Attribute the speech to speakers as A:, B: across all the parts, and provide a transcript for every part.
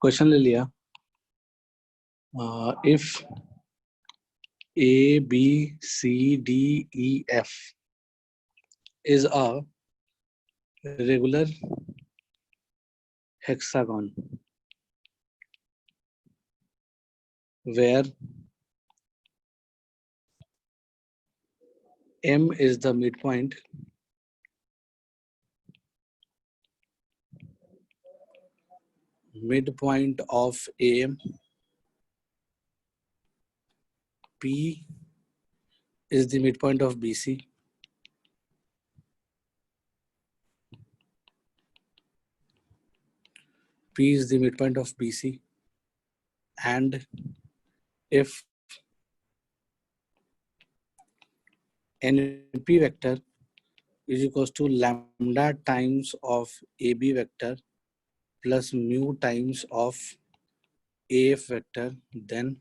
A: Question ले लिया। If A B C D E F is a regular hexagon where M is the midpoint of AM, P is the midpoint of BC, P is the midpoint of BC, and if NP vector is equals to lambda times of AB vector plus mu times of AF vector, then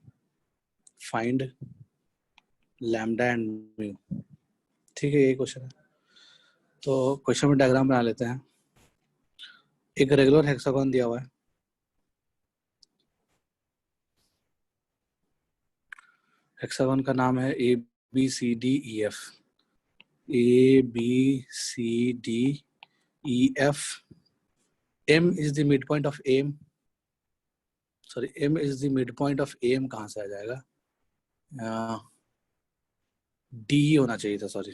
A: find lambda and mu. ठीक है, ये question है। तो question में diagram बना लेते हैं। एक रेगुलर हेक्सागोन दिया हुआ है। हेक्सागोन का नाम है A B C D E F. A B C D E F. M is the mid point of M, sorry M is the mid point of M. कहाँ से आ जाएगा? डी होना चाहिए था, sorry.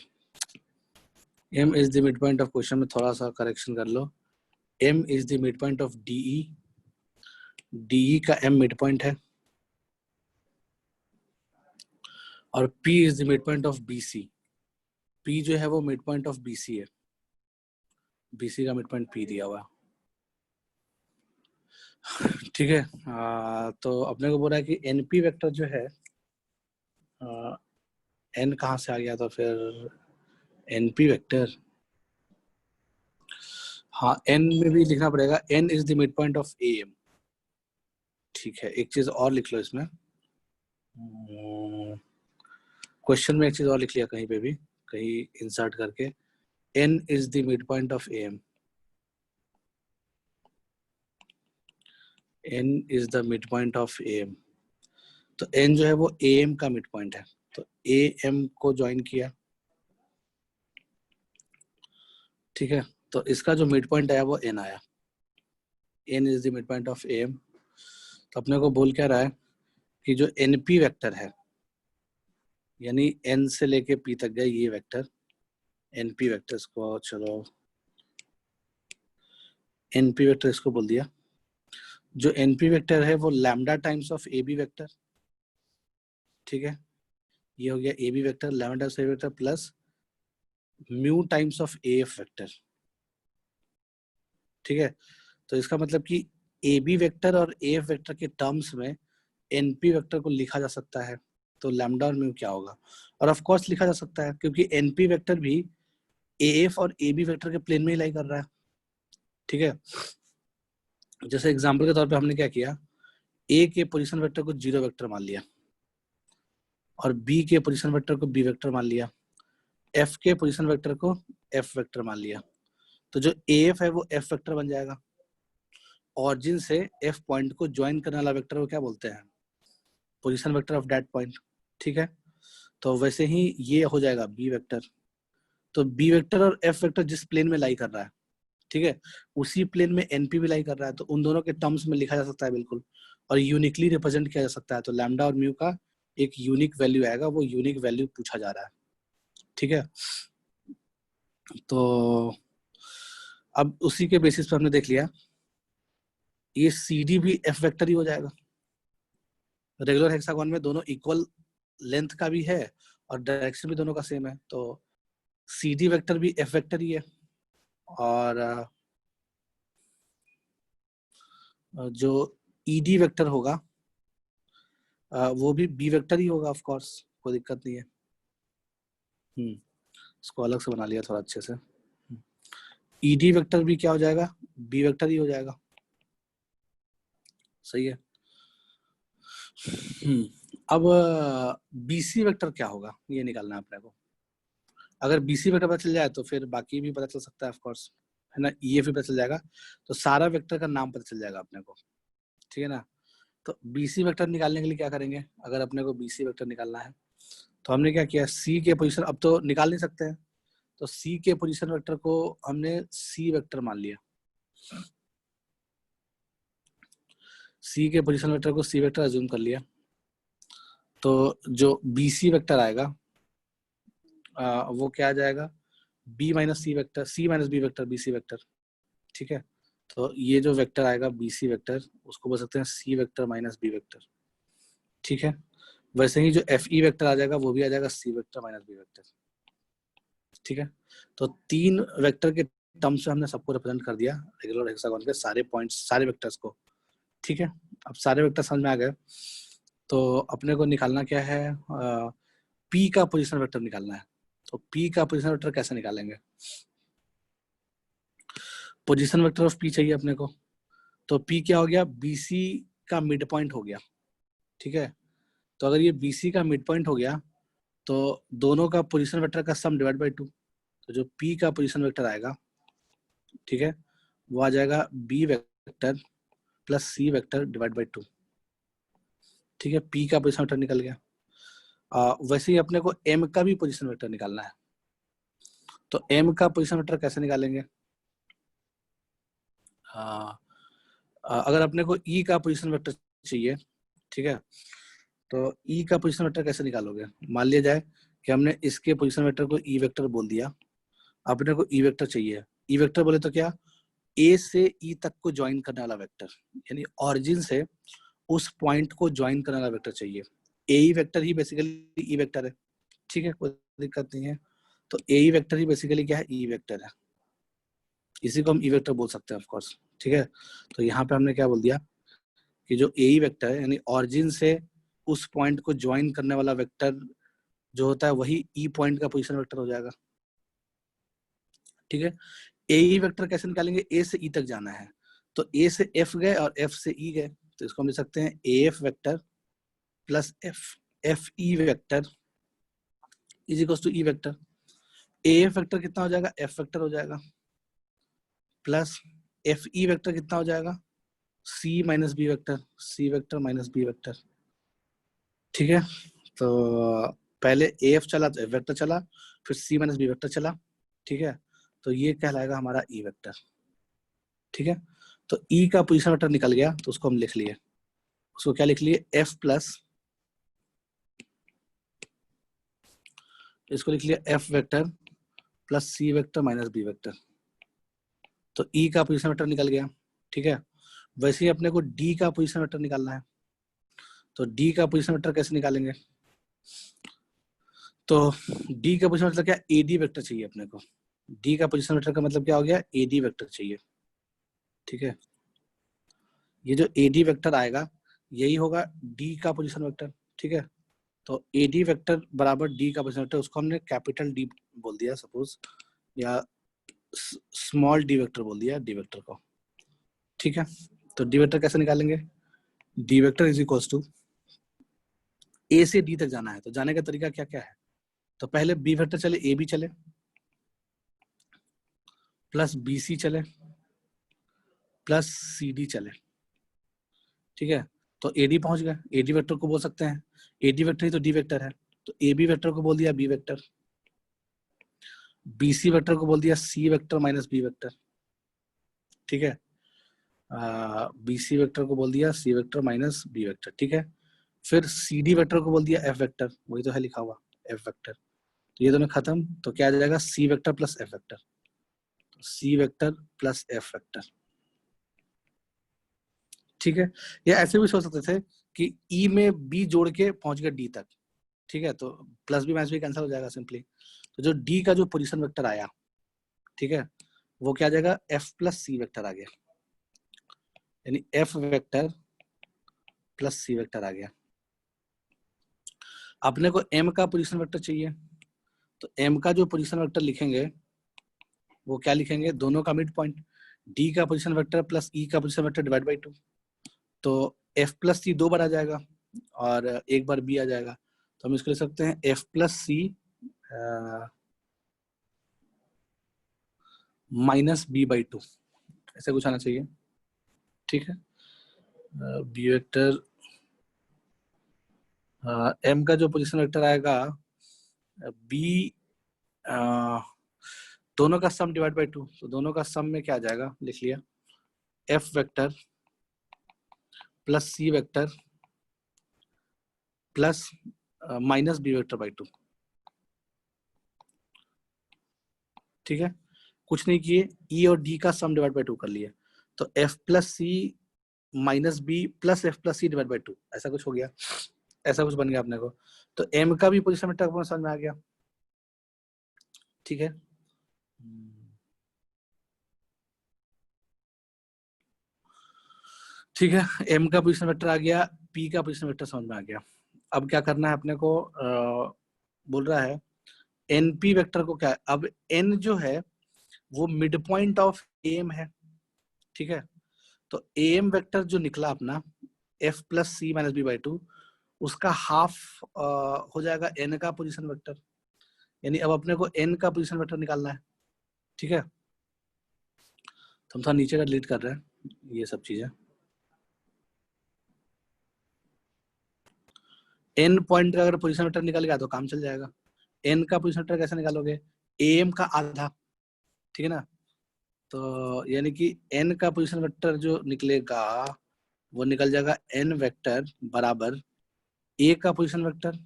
A: M is the mid point of, question में थोड़ा सा करेक्शन कर लो। M is the mid point of D E. D E का एम मिड पॉइंट है और P is the mid point of BC। P जो है वो मिड पॉइंट ऑफ BC है। BC का मिड पॉइंट P दिया हुआ है। ठीक है। तो अपने को बोल रहा है कि NP वेक्टर जो है, N कहाँ से आ गया? तो फिर NP वेक्टर, हाँ N में भी लिखना पड़ेगा। N is the mid point of AM। ठीक है, एक चीज और लिख लो इसमें। क्वेश्चन में एक चीज और लिख लिया कहीं पे भी, कहीं इंसर्ट करके। N is the mid point of AM। N is the mid point of AM। तो N जो है वो AM का मिड पॉइंट है, तो AM को ज्वाइन किया। ठीक है, तो इसका जो मिड पॉइंट आया वो N आया। N is the mid point of AM। तो अपने को बोल क्या रहा है कि जो NP वेक्टर है, यानी N से लेके P तक गए ये वेक्टर, NP वेक्टर, इसको चलो NP वेक्टर इसको बोल दिया। जो NP वेक्टर है वो lambda times of AB vector. ठीक है, ये हो गया AB vector, lambda times AB vector plus mu times of AF vector. ठीक है, तो इसका मतलब कि AB वेक्टर और AF वेक्टर के टर्म्स में NP वेक्टर को लिखा जा सकता है। तो लैम्डा और म्यू क्या होगा? और ऑफ कोर्स लिखा जा सकता है क्योंकि NP वेक्टर भी AF और AB वेक्टर के प्लेन में ही लाई कर रहा है। ठीक है, जैसे एग्जांपल के तौर पे हमने क्या किया, A के पोजीशन वेक्टर को 0 वेक्टर मान लिया और B के पोजीशन वेक्टर को B वेक्टर मान लिया, F के पोजीशन वेक्टर को F वेक्टर मान लिया। तो जो AF है वो F वेक्टर बन जाएगा। ऑरिजिन से F पॉइंट को ज्वाइन करने वाला वेक्टर को क्या बोलते हैं? Position vector of that point. ठीक है, तो वैसे ही ये हो जाएगा B वेक्टर। तो B वेक्टर और F वेक्टर जिस प्लेन में लाई कर रहा है, ठीक है, उसी प्लेन में NP भी लाई कर रहा है, तो उन दोनों के टर्म्स में लिखा जा सकता है बिल्कुल, और यूनिकली रिप्रेजेंट किया जा सकता है। तो लैम्डा और म्यू का एक यूनिक वैल्यू आएगा, वो यूनिक वैल्यू पूछा जा रहा है। ठीक है, तो अब उसी के बेसिस पर हमने देख लिया, ये CD भी F वेक्टर ही हो जाएगा। रेगुलर हेक्सागोन में दोनों इक्वल लेंथ का भी है और डायरेक्शन भी दोनों का सेम है, तो CD वेक्टर भी F वेक्टर ही है और जो ED वेक्टर होगा वो भी B वेक्टर ही होगा। ऑफ कोर्स कोई दिक्कत नहीं है। इसको अलग से बना लिया थोड़ा अच्छे से। ED वेक्टर भी क्या हो जाएगा? B वेक्टर ही हो जाएगा। सही है। अब BC वेक्टर क्या होगा ये निकालना है अपने को। अगर BC वेक्टर पता चल जाए तो फिर बाकी भी पता चल सकता है ऑफ कोर्स, है ना। EF भी पता चल जाएगा, तो सारा वेक्टर का नाम पता चल जाएगा अपने को। ठीक है ना। तो BC वेक्टर निकालने के लिए क्या करेंगे, अगर अपने को BC वेक्टर निकालना है तो हमने क्या किया, C के पोजीशन, अब तो निकाल नहीं सकते हैं, तो C के पोजीशन वेक्टर को हमने C वेक्टर मान लिया, C के पोजीशन वेक्टर को C वेक्टर अज्यूम कर लिया। तो जो BC वेक्टर आएगा वो क्या आ जाएगा, B minus C vector, C minus B vector, BC vector, ठीक है। तो ये जो वेक्टर आएगा BC वेक्टर, उसको बोल सकते हैं C vector minus B vector, ठीक है। वैसे ही जो FE वेक्टर आ जाएगा वो भी आ जाएगा C vector minus B vector, ठीक है। तो 3 वेक्टर के टर्म्स में हमने सबको रिप्रेजेंट कर दिया रेगुलर हेक्सागोन के सारे पॉइंट्स, सारे वेक्टर्स को, ठीक है। अब सारे वेक्टर समझ में आ गए, तो अपने को निकालना क्या है, P का पोजीशन वेक्टर निकालना है। तो P का पोजीशन वेक्टर कैसे निकालेंगे, पोजीशन वेक्टर ऑफ P चाहिए अपने को। तो P क्या हो गया, BC का मिड पॉइंट हो गया, ठीक है। तो अगर ये BC का मिड पॉइंट हो गया तो दोनों का पोजीशन वेक्टर का सम डिवाइड बाई 2, तो जो P का पोजीशन वेक्टर आएगा, ठीक है, वो आ जाएगा B vector plus C vector divide by 2, ठीक है। P का पोजीशन वेक्टर निकल गया। वैसे ही अपने को M का भी पोजीशन वेक्टर निकालना है। तो M का पोजीशन वेक्टर कैसे निकालेंगे, अगर अपने को E का पोजीशन वेक्टर चाहिए, ठीक है, तो E का पोजीशन वेक्टर कैसे निकालोगे, मान लिया जाए कि हमने इसके पोजीशन वेक्टर को E वेक्टर बोल दिया, अपने को E वेक्टर चाहिए। E वेक्टर बोले तो क्या, A से E तक को ज्वाइन करने वाला वेक्टर, यानी ऑरिजिन से उस पॉइंट को ज्वाइन करने वाला वेक्टर चाहिए। ए वेक्टर ही बेसिकली ई वेक्टर है, ठीक है, कोई दिक्कत नहीं है। तो ए वेक्टर ही बेसिकली क्या है, ई वेक्टर है, इसी को हम ई वेक्टर बोल सकते हैं ऑफ कोर्स, ठीक है। तो यहाँ पे हमने क्या बोल दिया कि जो ए वेक्टर है, यानी ऑरिजिन से उस पॉइंट को ज्वाइन करने वाला वेक्टर जो होता है वही ई पॉइंट का पोजीशन वेक्टर हो जाएगा, ठीक है। ए वेक्टर कैसे निकालेंगे, ए से ई तक जाना है, तो ए से एफ गए और एफ से ई गए, तो इसको हम लिख सकते हैं A F vector plus F, F E vector is equal to E vector. A F vector कितना हो जाएगा, एफ वेक्टर हो जाएगा, प्लस एफ ई वेक्टर कितना हो जाएगा, सी minus B vector, C vector minus B vector, ठीक है। तो पहले ए एफ चला तो एफ वेक्टर चला, फिर सी माइनस बी वेक्टर चला, ठीक है। तो ये कहलाएगा हमारा ई वेक्टर, ठीक है। तो ई का पोजीशन वेक्टर निकल गया, तो उसको हम लिख लिए, उसको क्या लिख लिए, एफ प्लस, इसको लिख लिया F vector plus C vector minus B vector. तो ई का पोजीशन वेक्टर निकल गया, ठीक है। वैसे ही अपने को डी का पोजीशन वेक्टर निकालना है, तो डी का पोजीशन वेक्टर कैसे निकालेंगे, तो डी का पोजीशन वेक्टर क्या, एडी वेक्टर चाहिए अपने को। डी का पोजीशन वेक्टर का मतलब क्या हो गया, एडी वेक्टर चाहिए, ठीक है। ये जो एडी वेक्टर आएगा यही होगा डी का पोजीशन वेक्टर, ठीक है। तो एडी वेक्टर बराबर डी का पोजीशन वेक्टर, उसको हमने कैपिटल डी बोल दिया सपोज, या स्मॉल डी वेक्टर बोल दिया डी वेक्टर को, ठीक है। तो डी वेक्टर कैसे निकालेंगे, D vector is equal to, A से डी तक जाना है तो जाने का तरीका क्या क्या है, तो पहले बी वेक्टर चले, ए बी चले, प्लस बी सी चले, प्लस सी डी चले, ठीक है। तो एडी पहुंच गए, एडी वेक्टर को बोल सकते हैं, एडी वेक्टर ही तो डी वेक्टर है, तो ए बी वेक्टर को बोल दिया B vector, B C vector को बोल दिया C vector minus B vector, ठीक है। बी सी वेक्टर को बोल दिया C vector minus B vector, ठीक है। फिर सी डी वेक्टर को बोल दिया एफ वेक्टर, वही तो है लिखा हुआ एफ वेक्टर। तो ये दोनों खत्म, तो क्या आ जाएगा, सी वेक्टर प्लस एफ वेक्टर, तो सी वेक्टर प्लस एफ वेक्टर, ठीक है। या ऐसे भी सोच सकते थे कि ई में बी जोड़ के पहुंच गया डी तक, ठीक है, तो plus B minus B cancel हो जाएगा सिंपली। तो जो डी का जो पोजीशन वेक्टर आया, ठीक है, वो क्या आ जाएगा, एफ प्लस सी वेक्टर आ गया, यानी F vector plus C vector आ गया। अपने को एम का पोजीशन वेक्टर चाहिए, तो एम का जो पोजीशन वेक्टर लिखेंगे वो क्या लिखेंगे, दोनों का मिड पॉइंट, डी का पोजीशन वेक्टर प्लस ई का पोजीशन वेक्टर डिवाइड बाई 2, तो एफ प्लस सी 2 बार आ जाएगा और एक बार बी आ जाएगा, तो हम इसको लिख सकते हैं F plus C minus B by 2, ऐसे कुछ आना चाहिए, ठीक है। बी वेक्टर एम का जो पोजीशन वेक्टर आएगा बी, दोनों का सम डिवाइड बाई 2, तो दोनों का सम में क्या आ जाएगा, लिख लिया, F vector plus C vector plus minus B vector by 2। ठीक है, कुछ नहीं किए, ई और डी का सम डिवाइड बाई 2 कर लिए, तो F plus C minus B plus F plus C divide by 2, ऐसा कुछ हो गया, ऐसा कुछ बन गया अपने को। तो एम का भी पोजीशन वेक्टर अपने समझ में आ गया। ठीक है, ठीक है, एम का पोजीशन वेक्टर आ गया, पी का पोजीशन वेक्टर समझ में आ गया। अब क्या करना है अपने को, बोल रहा है एनपी वेक्टर को क्या, अब एन जो है वो मिड पॉइंट ऑफ एम है। ठीक है, तो एम वेक्टर जो निकला अपना F plus C minus B by 2, उसका हाफ हो जाएगा एन का पोजीशन वेक्टर, यानी अब अपने को एन का पोजीशन वेक्टर निकालना है। ठीक है, तो हम थोड़ा नीचे का डिलीट कर रहे हैं ये सब चीजें। एन पॉइंट का अगर पोजीशन वेक्टर निकल गया तो काम चल जाएगा। एन का पोजीशन वेक्टर कैसे निकालोगे, एम का आधा, ठीक है ना, तो यानी कि एन का पोजीशन वेक्टर जो निकलेगा वो निकल जाएगा एन वेक्टर बराबर ए का पोजीशन वेक्टर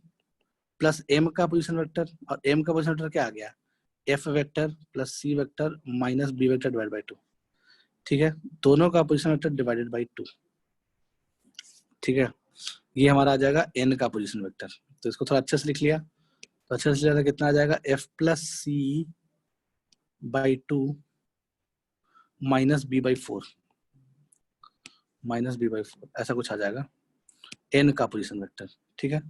A: प्लस एम का पोजीशन वेक्टर, और एम का पोजीशन वेक्टर क्या आ गया, F vector plus C vector minus B vector divide by 2। ठीक है, दोनों का पोजीशन वेक्टर डिवाइडेड बाई 2। ठीक है, ये हमारा आ जाएगा एन का पोजीशन वेक्टर। तो इसको थोड़ा अच्छे से लिख लिया, तो अच्छे से लिया तो कितना आ जाएगा, F plus C by 2 minus B by 4, minus B by 4, ऐसा कुछ आ जाएगा एन का पोजीशन वेक्टर। ठीक है,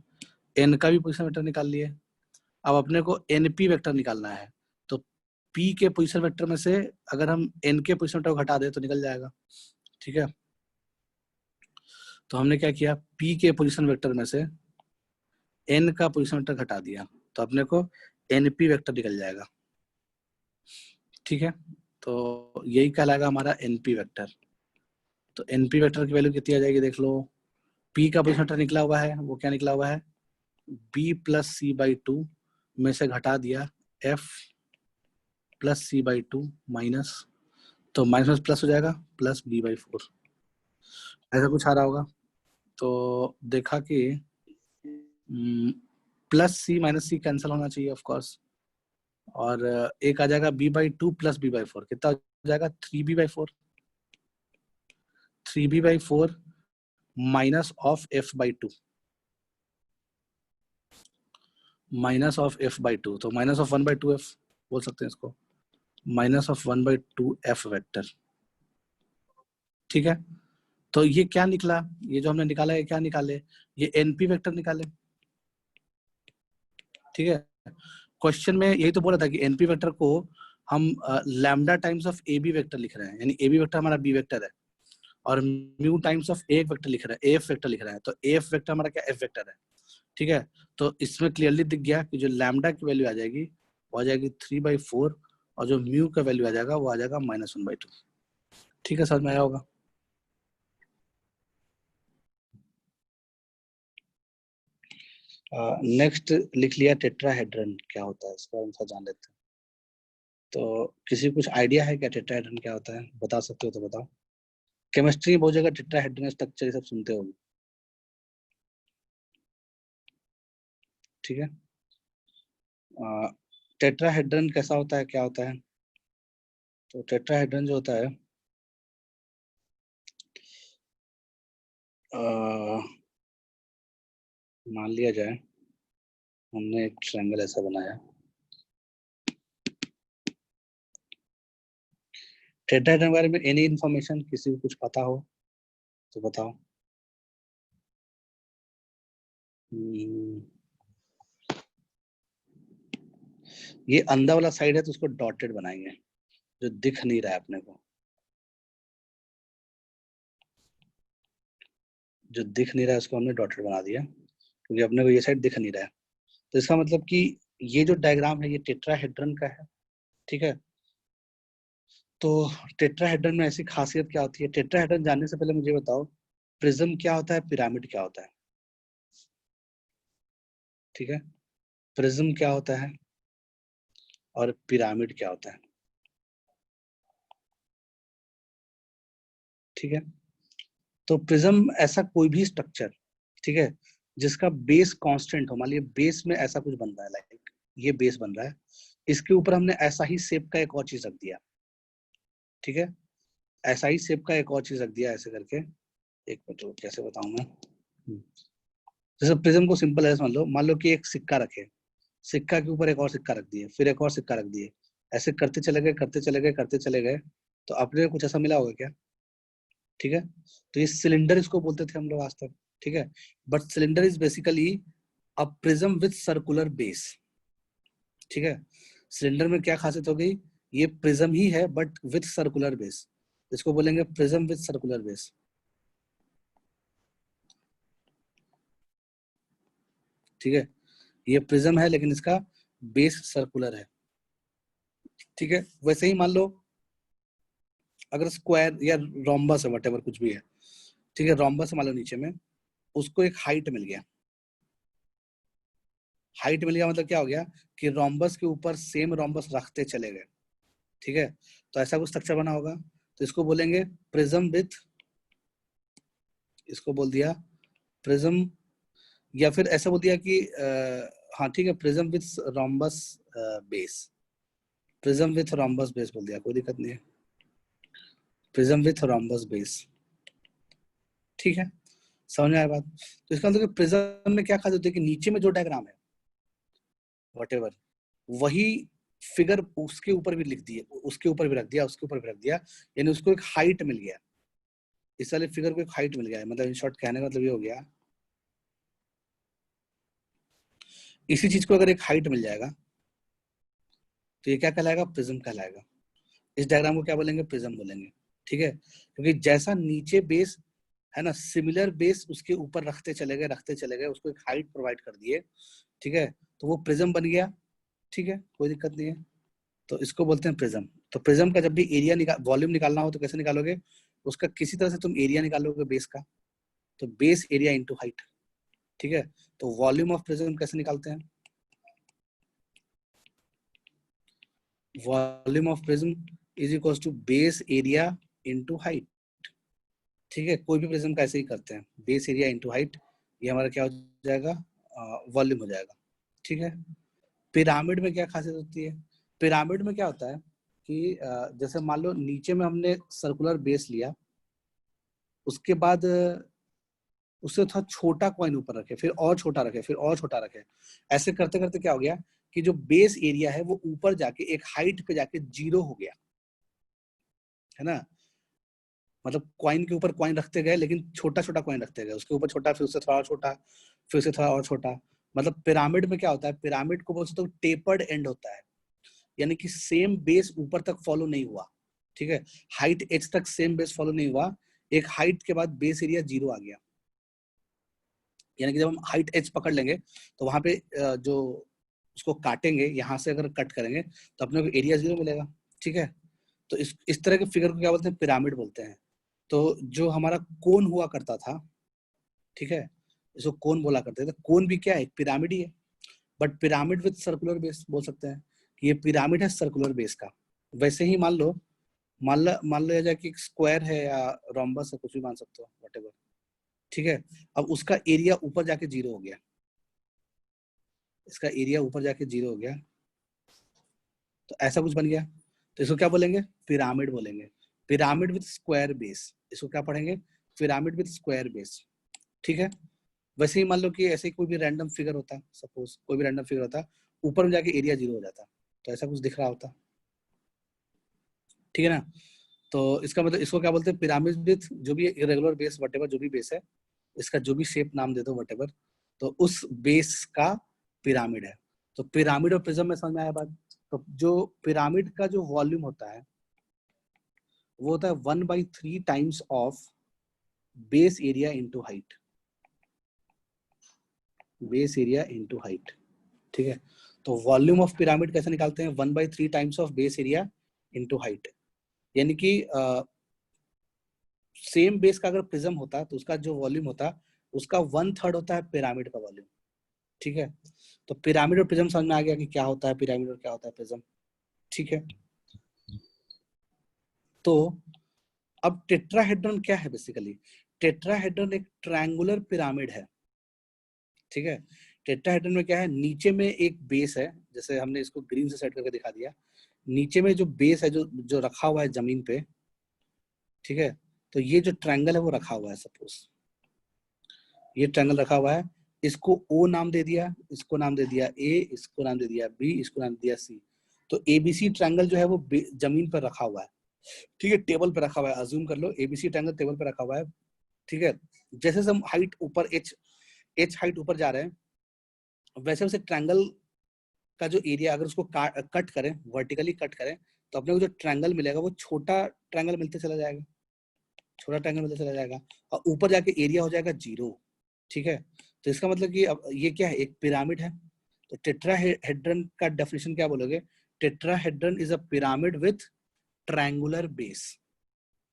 A: एन का भी पोजीशन वेक्टर निकाल लिए। अब अपने को एनपी वेक्टर निकालना है, तो पी के पोजीशन वेक्टर में से अगर हम एन के पोजीशन वेक्टर को हटा दें तो निकल जाएगा। ठीक है, तो हमने क्या किया, पी के पोजीशन वेक्टर में से एन का पोजीशन वेक्टर घटा दिया, तो अपने को एनपी वेक्टर निकल जाएगा। ठीक है, तो यही कहलाएगा हमारा एनपी वेक्टर। तो एनपी वेक्टर की वैल्यू कितनी आ जाएगी, देख लो, पी का पोजीशन वेक्टर निकला हुआ है, वो क्या निकला हुआ है, बी प्लस सी बाई 2 में से घटा दिया F plus C by 2 minus, तो माइनस प्लस हो जाएगा प्लस बी बाई 4, ऐसा कुछ आ रहा होगा। तो देखा कि plus C minus C cancel होना चाहिए ऑफ कोर्स, और एक आ जाएगा B by 2 plus B by 4, कितना हो जाएगा, 3b by 4, 3b by 4 minus of F by 2, minus of F by 2, तो माइनस ऑफ 1 बाई 2 एफ बोल सकते हैं इसको, minus of 1 by 2 F vector. ठीक है, तो ये क्या निकला, ये जो हमने निकाला है क्या निकाले, ये एनपी वेक्टर निकाले। ठीक है, क्वेश्चन में यही तो बोला था कि एनपी वेक्टर को हम lambda times of A B vector लिख रहे हैं, यानी ए बी वेक्टर हमारा बी वेक्टर है, और mu times of A vector लिख रहे हैं, एफ वेक्टर लिख रहे हैं, तो एफ वेक्टर हमारा क्या एफ वेक्टर है। ठीक है, तो इसमें क्लियरली दिख गया कि जो लैम्डा की वैल्यू आ जाएगी वो आ जाएगी 3/4, और जो म्यू का वैल्यू आ जाएगा वो आ जाएगा -1/2। ठीक है, समझ में आया होगा। नेक्स्ट लिख लिया टेट्राहेड्रन क्या होता है, इसका आंसर जान लेते हैं। तो किसी कुछ आइडिया है क्या टेट्राहेड्रन क्या होता है, बता सकते हो तो बताओ। केमिस्ट्री बहुत जगह टेट्राहेड्रन स्ट्रक्चर ये सब सुनते होगे। ठीक है, टेट्राहेड्रन कैसा होता है, क्या होता है, तो टेट्राहेड्रन जो होता है मान लिया जाए हमने एक ट्रायंगल ऐसा बनाया, टेट्राहेड्रन के बारे में एनी इंफॉर्मेशन किसी को कुछ पता हो तो बताओ। ये अंदर वाला साइड है तो उसको डॉटेड बनाएंगे, जो दिख नहीं रहा है अपने को, जो दिख नहीं रहा है उसको हमने डॉटेड बना दिया, क्योंकि अपने को ये साइड दिख नहीं रहा है। तो इसका मतलब कि ये जो डायग्राम है ये टेट्राहेड्रन का है। ठीक है, तो टेट्राहेड्रन में ऐसी खासियत क्या होती है, टेट्राहेड्रन जानने से पहले मुझे बताओ प्रिज्म क्या होता है, पिरामिड क्या होता है, ठीक है, प्रिज्म क्या होता है और पिरामिड क्या होता है, ठीक है। तो प्रिज्म ऐसा कोई भी स्ट्रक्चर, ठीक है, जिसका बेस कांस्टेंट हो, मान लीजिए बेस में ऐसा कुछ बन रहा है, लाइक ये बेस बन रहा है, इसके ऊपर हमने ऐसा ही शेप का एक और चीज रख दिया, ठीक है, ऐसा ही शेप का एक और चीज रख दिया ऐसे करके, एक मिनट रुको, कैसे बताऊं मैं। जैसे प्रिज्म को सिंपल है, मान लो कि एक सिक्का रखे, सिक्का के ऊपर एक और सिक्का रख दिए, फिर एक और सिक्का रख दिए, ऐसे करते चले गए करते चले गए करते चले गए, तो अपने कुछ ऐसा मिला होगा क्या, ठीक है। तो ये सिलेंडर इसको बोलते थे हम लोग आज तक, ठीक है, but cylinder is basically a prism with circular base, ठीक है। सिलेंडर में क्या खासियत हो गई, ये प्रिज्म ही है बट विद सर्कुलर बेस, इसको बोलेंगे प्रिज्म विद सर्कुलर बेस, ठीक है। ये प्रिज्म है लेकिन इसका बेस सर्कुलर है, ठीक है। वैसे ही मान लो अगर स्क्वायर या रोम्बस है, वटेवर कुछ भी है, ठीक है, रोम्बस मान लो नीचे में, उसको एक हाइट मिल गया, हाइट मिल गया मतलब क्या हो गया कि रोम्बस के ऊपर सेम रोम्बस रखते चले गए, ठीक है, तो ऐसा कुछ स्ट्रक्चर बना होगा, तो इसको बोलेंगे प्रिज्म विथ, इसको बोल दिया प्रिज्म, या फिर ऐसा बोल दिया कि हाँ ठीक है, prism with rhombus base, prism with rhombus base बोल दिया, कोई दिक्कत नहीं है, प्रिज्म विथ रोम्बस बेस, ठीक है, समझ में आया बात। तो इसका मतलब प्रिज्म में क्या खासियत होती है कि नीचे में जो डायग्राम है वटेवर, वही फिगर उसके ऊपर भी लिख दिए, उसके ऊपर भी रख दिया, उसके ऊपर भी रख दिया, यानी उसको एक हाइट मिल गया, इस वाले फिगर को एक हाइट मिल गया है, मतलब इन शॉर्ट कहने का मतलब ये हो गया, इसी चीज को अगर एक हाइट मिल जाएगा तो ये क्या कहलाएगा, प्रिज्म कहलाएगा। इस डायग्राम को क्या बोलेंगे, प्रिज्म बोलेंगे, ठीक है, क्योंकि जैसा नीचे बेस है ना, सिमिलर बेस उसके ऊपर रखते चले गए, उसको एक हाइट प्रोवाइड कर दिए, ठीक है, तो वो प्रिज्म बन गया, ठीक है, कोई दिक्कत नहीं है। तो इसको बोलते हैं प्रिज्म। तो प्रिज्म का जब भी एरिया वॉल्यूम निकालना हो तो कैसे निकालोगे, उसका किसी तरह से तुम एरिया निकालोगे बेस का, तो बेस एरिया इंटू हाइट, ठीक है। तो वॉल्यूम ऑफ प्रिज्म कैसे निकालते हैं, volume of prism is equal to base area into height, ठीक है, कोई भी प्रिज्म का ऐसे ही करते हैं, बेस एरिया इंटू हाइट, ये हमारा क्या हो जाएगा, वॉल्यूम हो जाएगा, ठीक है। पिरामिड में क्या खासियत होती है, पिरामिड में क्या होता है कि जैसे मान लो नीचे में हमने सर्कुलर बेस लिया, उसके बाद उससे थोड़ा छोटा कॉइन ऊपर रखे, फिर और छोटा रखे, फिर और छोटा रखे, ऐसे करते करते क्या हो गया कि जो बेस एरिया है वो ऊपर जाके एक हाइट पे जाके 0 हो गया, है ना, मतलब कॉइन के ऊपर कॉइन रखते गए लेकिन छोटा छोटा कॉइन रखते गए, उसके ऊपर छोटा, फिर उससे थोड़ा और छोटा, फिर उससे थोड़ा और छोटा, मतलब पिरामिड में क्या होता है, पिरामिड को बोल सकते हो टेपर्ड एंड होता है, यानी कि सेम बेस ऊपर तक फॉलो नहीं हुआ, ठीक है, हाइट एच तक सेम बेस फॉलो नहीं हुआ, एक हाइट के बाद बेस एरिया 0 आ गया, यानी कि जब हम हाइट एच पकड़ लेंगे तो वहां पे जो उसको काटेंगे, यहाँ से अगर कट करेंगे तो अपने को एरिया 0 मिलेगा, ठीक है। तो इस तरह के फिगर को क्या बोलते हैं, पिरामिड बोलते हैं। तो जो हमारा कोन हुआ करता था, ठीक है, इसको कोन बोला करते थे, कोन भी क्या है, पिरामिड ही है, but pyramid with circular base बोल सकते हैं कि ये पिरामिड है सर्कुलर बेस का। वैसे ही मान लिया जाए कि स्क्वायर है या रोम्बस है, कुछ भी मान सकते हो, व्हाटएवर, ठीक है। अब उसका एरिया ऊपर जाके 0 हो गया, इसका एरिया ऊपर जाके 0 हो गया, तो ऐसा कुछ बन गया, तो इसको क्या बोलेंगे, पिरामिड बोलेंगे, पिरामिड विद स्क्वायर बेस, इसको क्या पढ़ेंगे, पिरामिड विद स्क्वायर बेस, ठीक है। वैसे ही मान लो कि ऐसे ही कोई भी रैंडम फिगर होता, सपोज कोई भी रैंडम फिगर होता, ऊपर में जाके एरिया 0 हो जाता, तो ऐसा कुछ दिख रहा होता, ठीक है ना। तो इसका मतलब इसको क्या बोलते हैं, पिरामिड विद जो भी इरेगुलर बेस व्हाटएवर, जो भी बेस है, इसका जो भी शेप नाम दे दो व्हाटएवर, तो उस बेस का पिरामिड है। तो पिरामिड और प्रिज्म में समझ में आया बात। तो जो पिरामिड का जो वॉल्यूम होता है वो होता है 1/3 times of base area into height, base area into height, ठीक है। तो वॉल्यूम ऑफ पिरामिड कैसे निकालते हैं, 1/3 times of base area into height, यानी कि सेम बेस का अगर प्रिज्म होता तो उसका जो वॉल्यूम होता उसका 1/3 होता है पिरामिड का वॉल्यूम। ठीक है, तो पिरामिड और प्रिज्म समझ में आ गया कि क्या होता है पिरामिड और क्या होता है प्रिज्म। ठीक है, तो अब टेट्राहेड्रन क्या है बेसिकली? टेट्राहेड्रन एक ट्रायंगुलर पिरामिड है। ठीक है, टेट्राहेड्रन में क्या है, नीचे में एक बेस है, जैसे हमने इसको ग्रीन से सेट करके दिखा दिया, नीचे में जो बेस है जो जो रखा हुआ है जमीन पे। ठीक है, तो ये जो ट्रायंगल है वो रखा हुआ है, सपोज ये ट्रायंगल रखा हुआ है, इसको ओ नाम दे दिया, इसको नाम दे दिया ए, इसको नाम दे दिया बी, इसको नाम दे दिया सी। तो एबीसी ट्रायंगल जो है वो जमीन पर रखा हुआ है। ठीक है, टेबल पे रखा हुआ है, अज्यूम कर लो एबीसी ट्रायंगल टेबल पे रखा हुआ है। ठीक है, जैसे हम हाइट ऊपर एच हाइट ऊपर जा रहे हैं, वैसे वैसे ट्रायंगल का जो एरिया अगर उसको कट करें, वर्टिकली कट करें, तो अपने को जो ट्रायंगल मिलेगा वो छोटा ट्रायंगल मिलते चला जाएगा, छोटा ट्रायंगल मिलते चला जाएगा, और ऊपर जाके एरिया हो जाएगा 0। ठीक है, तो इसका मतलब कि अब ये क्या है, एक पिरामिड है। तो टेट्राहेड्रन का डेफिनेशन क्या बोलोगे? Tetrahedron is a pyramid with triangular base.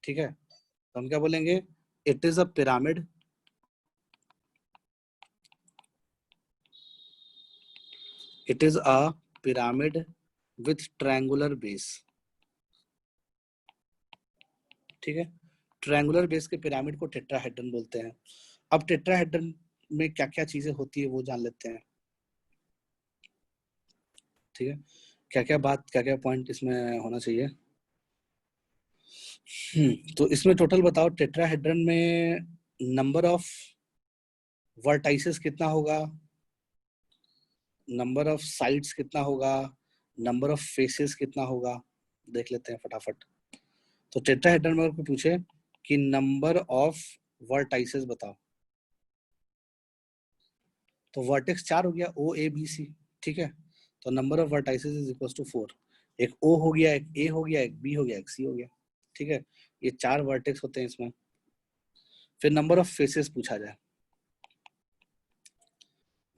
A: ठीक है, तो हम क्या बोलेंगे? It is a pyramid it is a pyramid with triangular base। ठीक है, ट्रायंगुलर बेस के पिरामिड को टेट्राहेड्रन बोलते हैं। अब टेट्राहेड्रन में क्या क्या चीजें होती है वो जान लेते हैं। ठीक है, क्या क्या पॉइंट इसमें होना चाहिए। तो इसमें टोटल बताओ, टेट्राहेड्रन में नंबर ऑफ वर्टाइसेस कितना होगा, नंबर ऑफ साइड्स कितना होगा, नंबर ऑफ फेसेस कितना होगा, देख लेते हैं फटाफट। तो टेट्राहेड्रन में अगर पूछे कि नंबर ऑफ वर्टाइसेस बताओ, तो वर्टेक्स 4 हो गया, ओ ए बी सी। ठीक है, तो number of vertices is equal to 4। एक ओ हो गया, एक ए हो गया, एक बी हो गया, एक सी हो गया। ठीक है, ये 4 वर्टेक्स होते हैं इसमें। फिर नंबर ऑफ फेसेस पूछा जाए,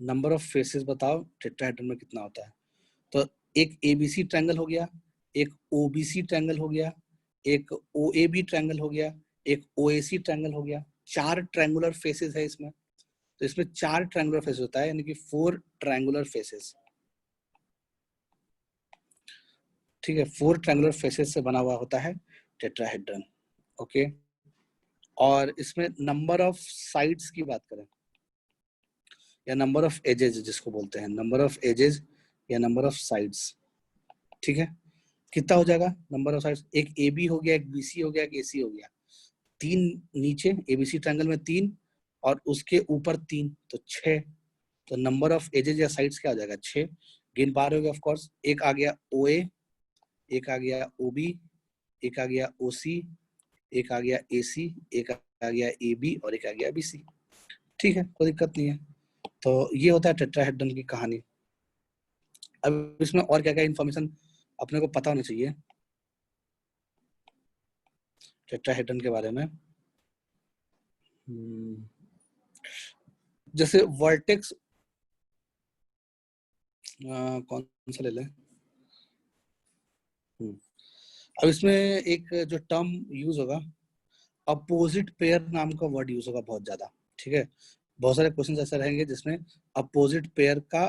A: नंबर ऑफ फेसेस बताओ टेट्राहेड्रन में कितना होता है। तो एक एबीसी ट्रायंगल हो गया, एक ओबीसी ट्रायंगल हो गया, एक ओएबी ट्रायंगल हो गया, एक ओएसी ट्रायंगल हो गया। 4 ट्रायंगुलर फेसेस है इसमें। तो इसमें 4 ट्रायंगुलर फेसेस होता है, यानी कि 4 ट्रायंगुलर फेसेस। ठीक है, 4 ट्रायंगुलर फेसेस से बना हुआ होता है टेट्राहेड्रन। ओके, और इसमें नंबर ऑफ साइड्स की बात करें या नंबर ऑफ एजेस जिसको बोलते हैं, नंबर ऑफ एजेस या नंबर ऑफ साइड्स। ठीक है, कितना हो जाएगा नंबर ऑफ साइड्स? एक ए बी हो गया, एक बी सी हो गया, एक ए सी हो गया। 3 नीचे एबीसी ट्रायंगल में 3 और उसके ऊपर 3, तो 6। तो नंबर ऑफ एजेस या साइड्स क्या हो जाएगा? 6। गिन पा रहे हो ऑफ कोर्स। एक आ गया ओ ए, एक आ गया ओ बी, एक आ गया ओ सी, एक आ गया ए सी, एक आ गया ए बी और एक आ गया बी सी। ठीक है, कोई दिक्कत नहीं है। तो ये होता है टेट्राहेड्रन की कहानी। अब इसमें और क्या क्या इन्फॉर्मेशन अपने को पता होनी चाहिए टेट्राहेड्रन के बारे में। जैसे वर्टेक्स कौन सा ले लें। अब इसमें एक जो टर्म यूज होगा, अपोजिट पेयर नाम का वर्ड यूज होगा बहुत ज्यादा। ठीक है, बहुत सारे क्वेश्चन ऐसे रहेंगे जिसमें अपोजिट पेयर का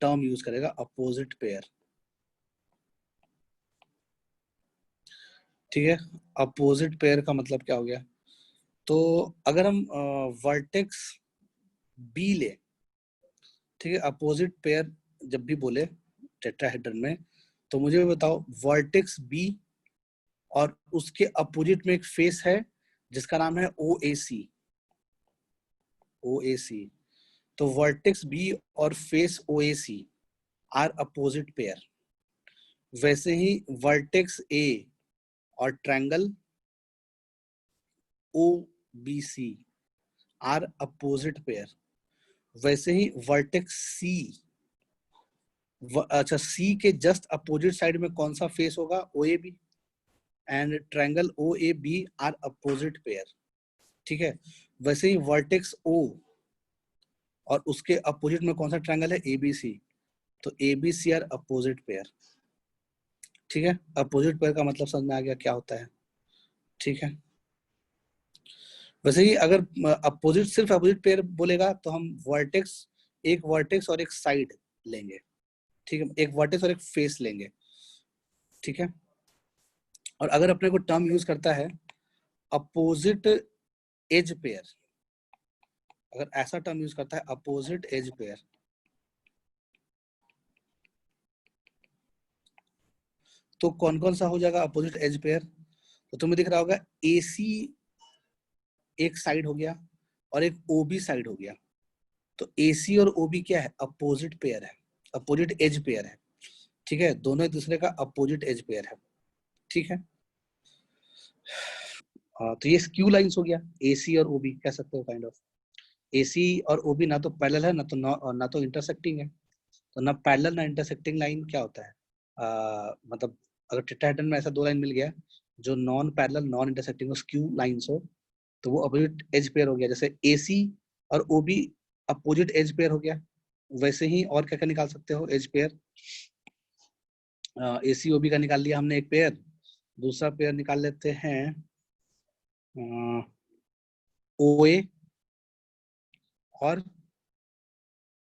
A: टर्म यूज करेगा, अपोजिट पेयर। ठीक है, अपोजिट पेयर का मतलब क्या हो गया? तो अगर हम वर्टेक्स बी ले, ठीक है, अपोजिट पेयर जब भी बोले टेट्राहेड्रन में, तो मुझे बताओ वर्टेक्स बी और उसके अपोजिट में एक फेस है जिसका नाम है ओ A C. O A C, तो वर्टेक्स बी और face O A C are opposite pair. वैसे ही वर्टेक्स ए और triangle O B C are opposite pair. वैसे ही वर्टेक्स सी, अच्छा सी के जस्ट अपोजिट साइड में कौन सा फेस होगा? O A B, and triangle O A B are opposite pair. ठीक है, वैसे ही वर्टेक्स ओ और उसके अपोजिट में कौन सा ट्रायंगल है? ए बी सी, तो A B C are opposite pair. ठीक है, अपोजिट पेयर का मतलब समझ में आ गया क्या होता है। ठीक है, वैसे ही अगर अपोजिट सिर्फ अपोजिट पेयर बोलेगा तो हम एक वर्टेक्स और एक साइड लेंगे, ठीक है, एक वर्टेक्स और एक फेस लेंगे, ठीक है। और अगर अपने को टर्म यूज करता है अपोजिट एज पेयर, अगर ऐसा टर्म यूज करता है अपोजिट एज पेयर, तो कौन कौन सा हो जाएगा अपोजिट एज पेयर? तो तुम्हें दिख रहा होगा AC एक साइड हो गया और एक OB साइड हो गया। तो AC और OB क्या है? अपोजिट पेयर है, अपोजिट एज पेयर है, ठीक है, दोनों एक दूसरे का अपोजिट एज पेयर है, ठीक है। तो ये स्क्यू लाइंस हो गया, AC और OB कह सकते हो काइंड ऑफ। AC और OB ना तो पैरेलल है ना तो इंटरसेक्टिंग है। तो ना पैरेलल ना इंटरसेक्टिंग लाइन क्या होता है? मतलब अगर टेट्राहेड्रन में ऐसा दो लाइन मिल गया जो non parallel non intersecting skew lines हो, तो वो अपोजिट एज पेयर हो गया। जैसे AC और OB अपोजिट एज पेयर हो गया, वैसे ही और क्या क्या निकाल सकते हो एज पेयर? AC OB का निकाल लिया हमने एक पेयर, दूसरा पेयर निकाल लेते हैं OA और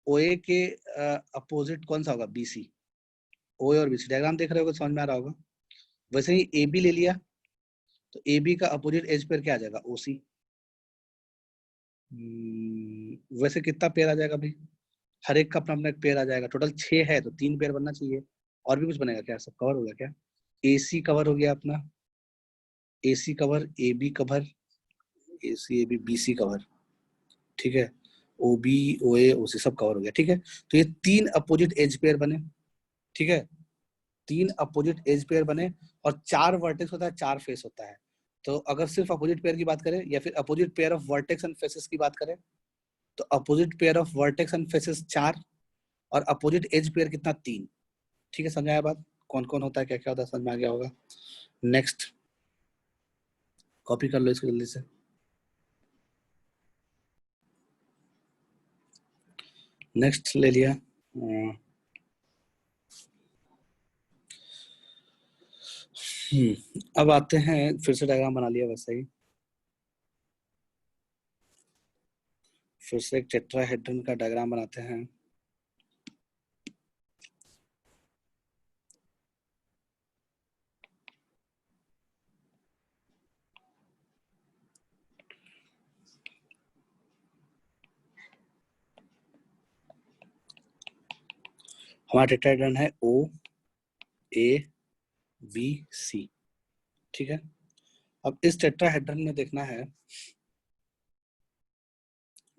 A: OA के अपोजिट कौन सा होगा? BC। OA और BC डायग्राम देख रहे हो, समझ में आ रहा होगा। वैसे ही AB ले लिया, तो AB का अपोजिट एज पेयर क्या आ जाएगा? OC। वैसे कितना पेयर आ जाएगा भाई? हर एक का अपना अपना एक पेयर आ जाएगा। टोटल 6 है तो 3 पेयर बनना चाहिए। और भी कुछ बनेगा क्या? सब कवर हो गया क्या? AC कवर हो गया अपना, AC cover, AB cover, AC AB BC cover, ठीक है, OB OA OC सब कवर हो गया, ठीक है। तो ये 3 अपोजिट एज पेयर बने, ठीक है, 3 अपोजिट एज पेयर बने। और 4 वर्टेक्स होता है, 4 फेस होता है। तो अगर सिर्फ अपोजिट पेयर की बात करें या फिर opposite pair of vertex and faces की बात करें, तो opposite pair of vertex and faces 4 और अपोजिट एज पेयर कितना? 3, ठीक है। समझाया बात? कौन कौन होता है, क्या क्या होता है, समझ में आ गया होगा। नेक्स्ट कॉपी कर लो इसको जल्दी से। नेक्स्ट ले लिया। अब आते हैं, फिर से डायग्राम बना लिया वैसा ही, फिर से एक टेट्राहेड्रन का डायग्राम बनाते हैं। हमारा टेट्राहेड्रन है OABC, ठीक है। अब इस टेट्राहेड्रन में देखना है,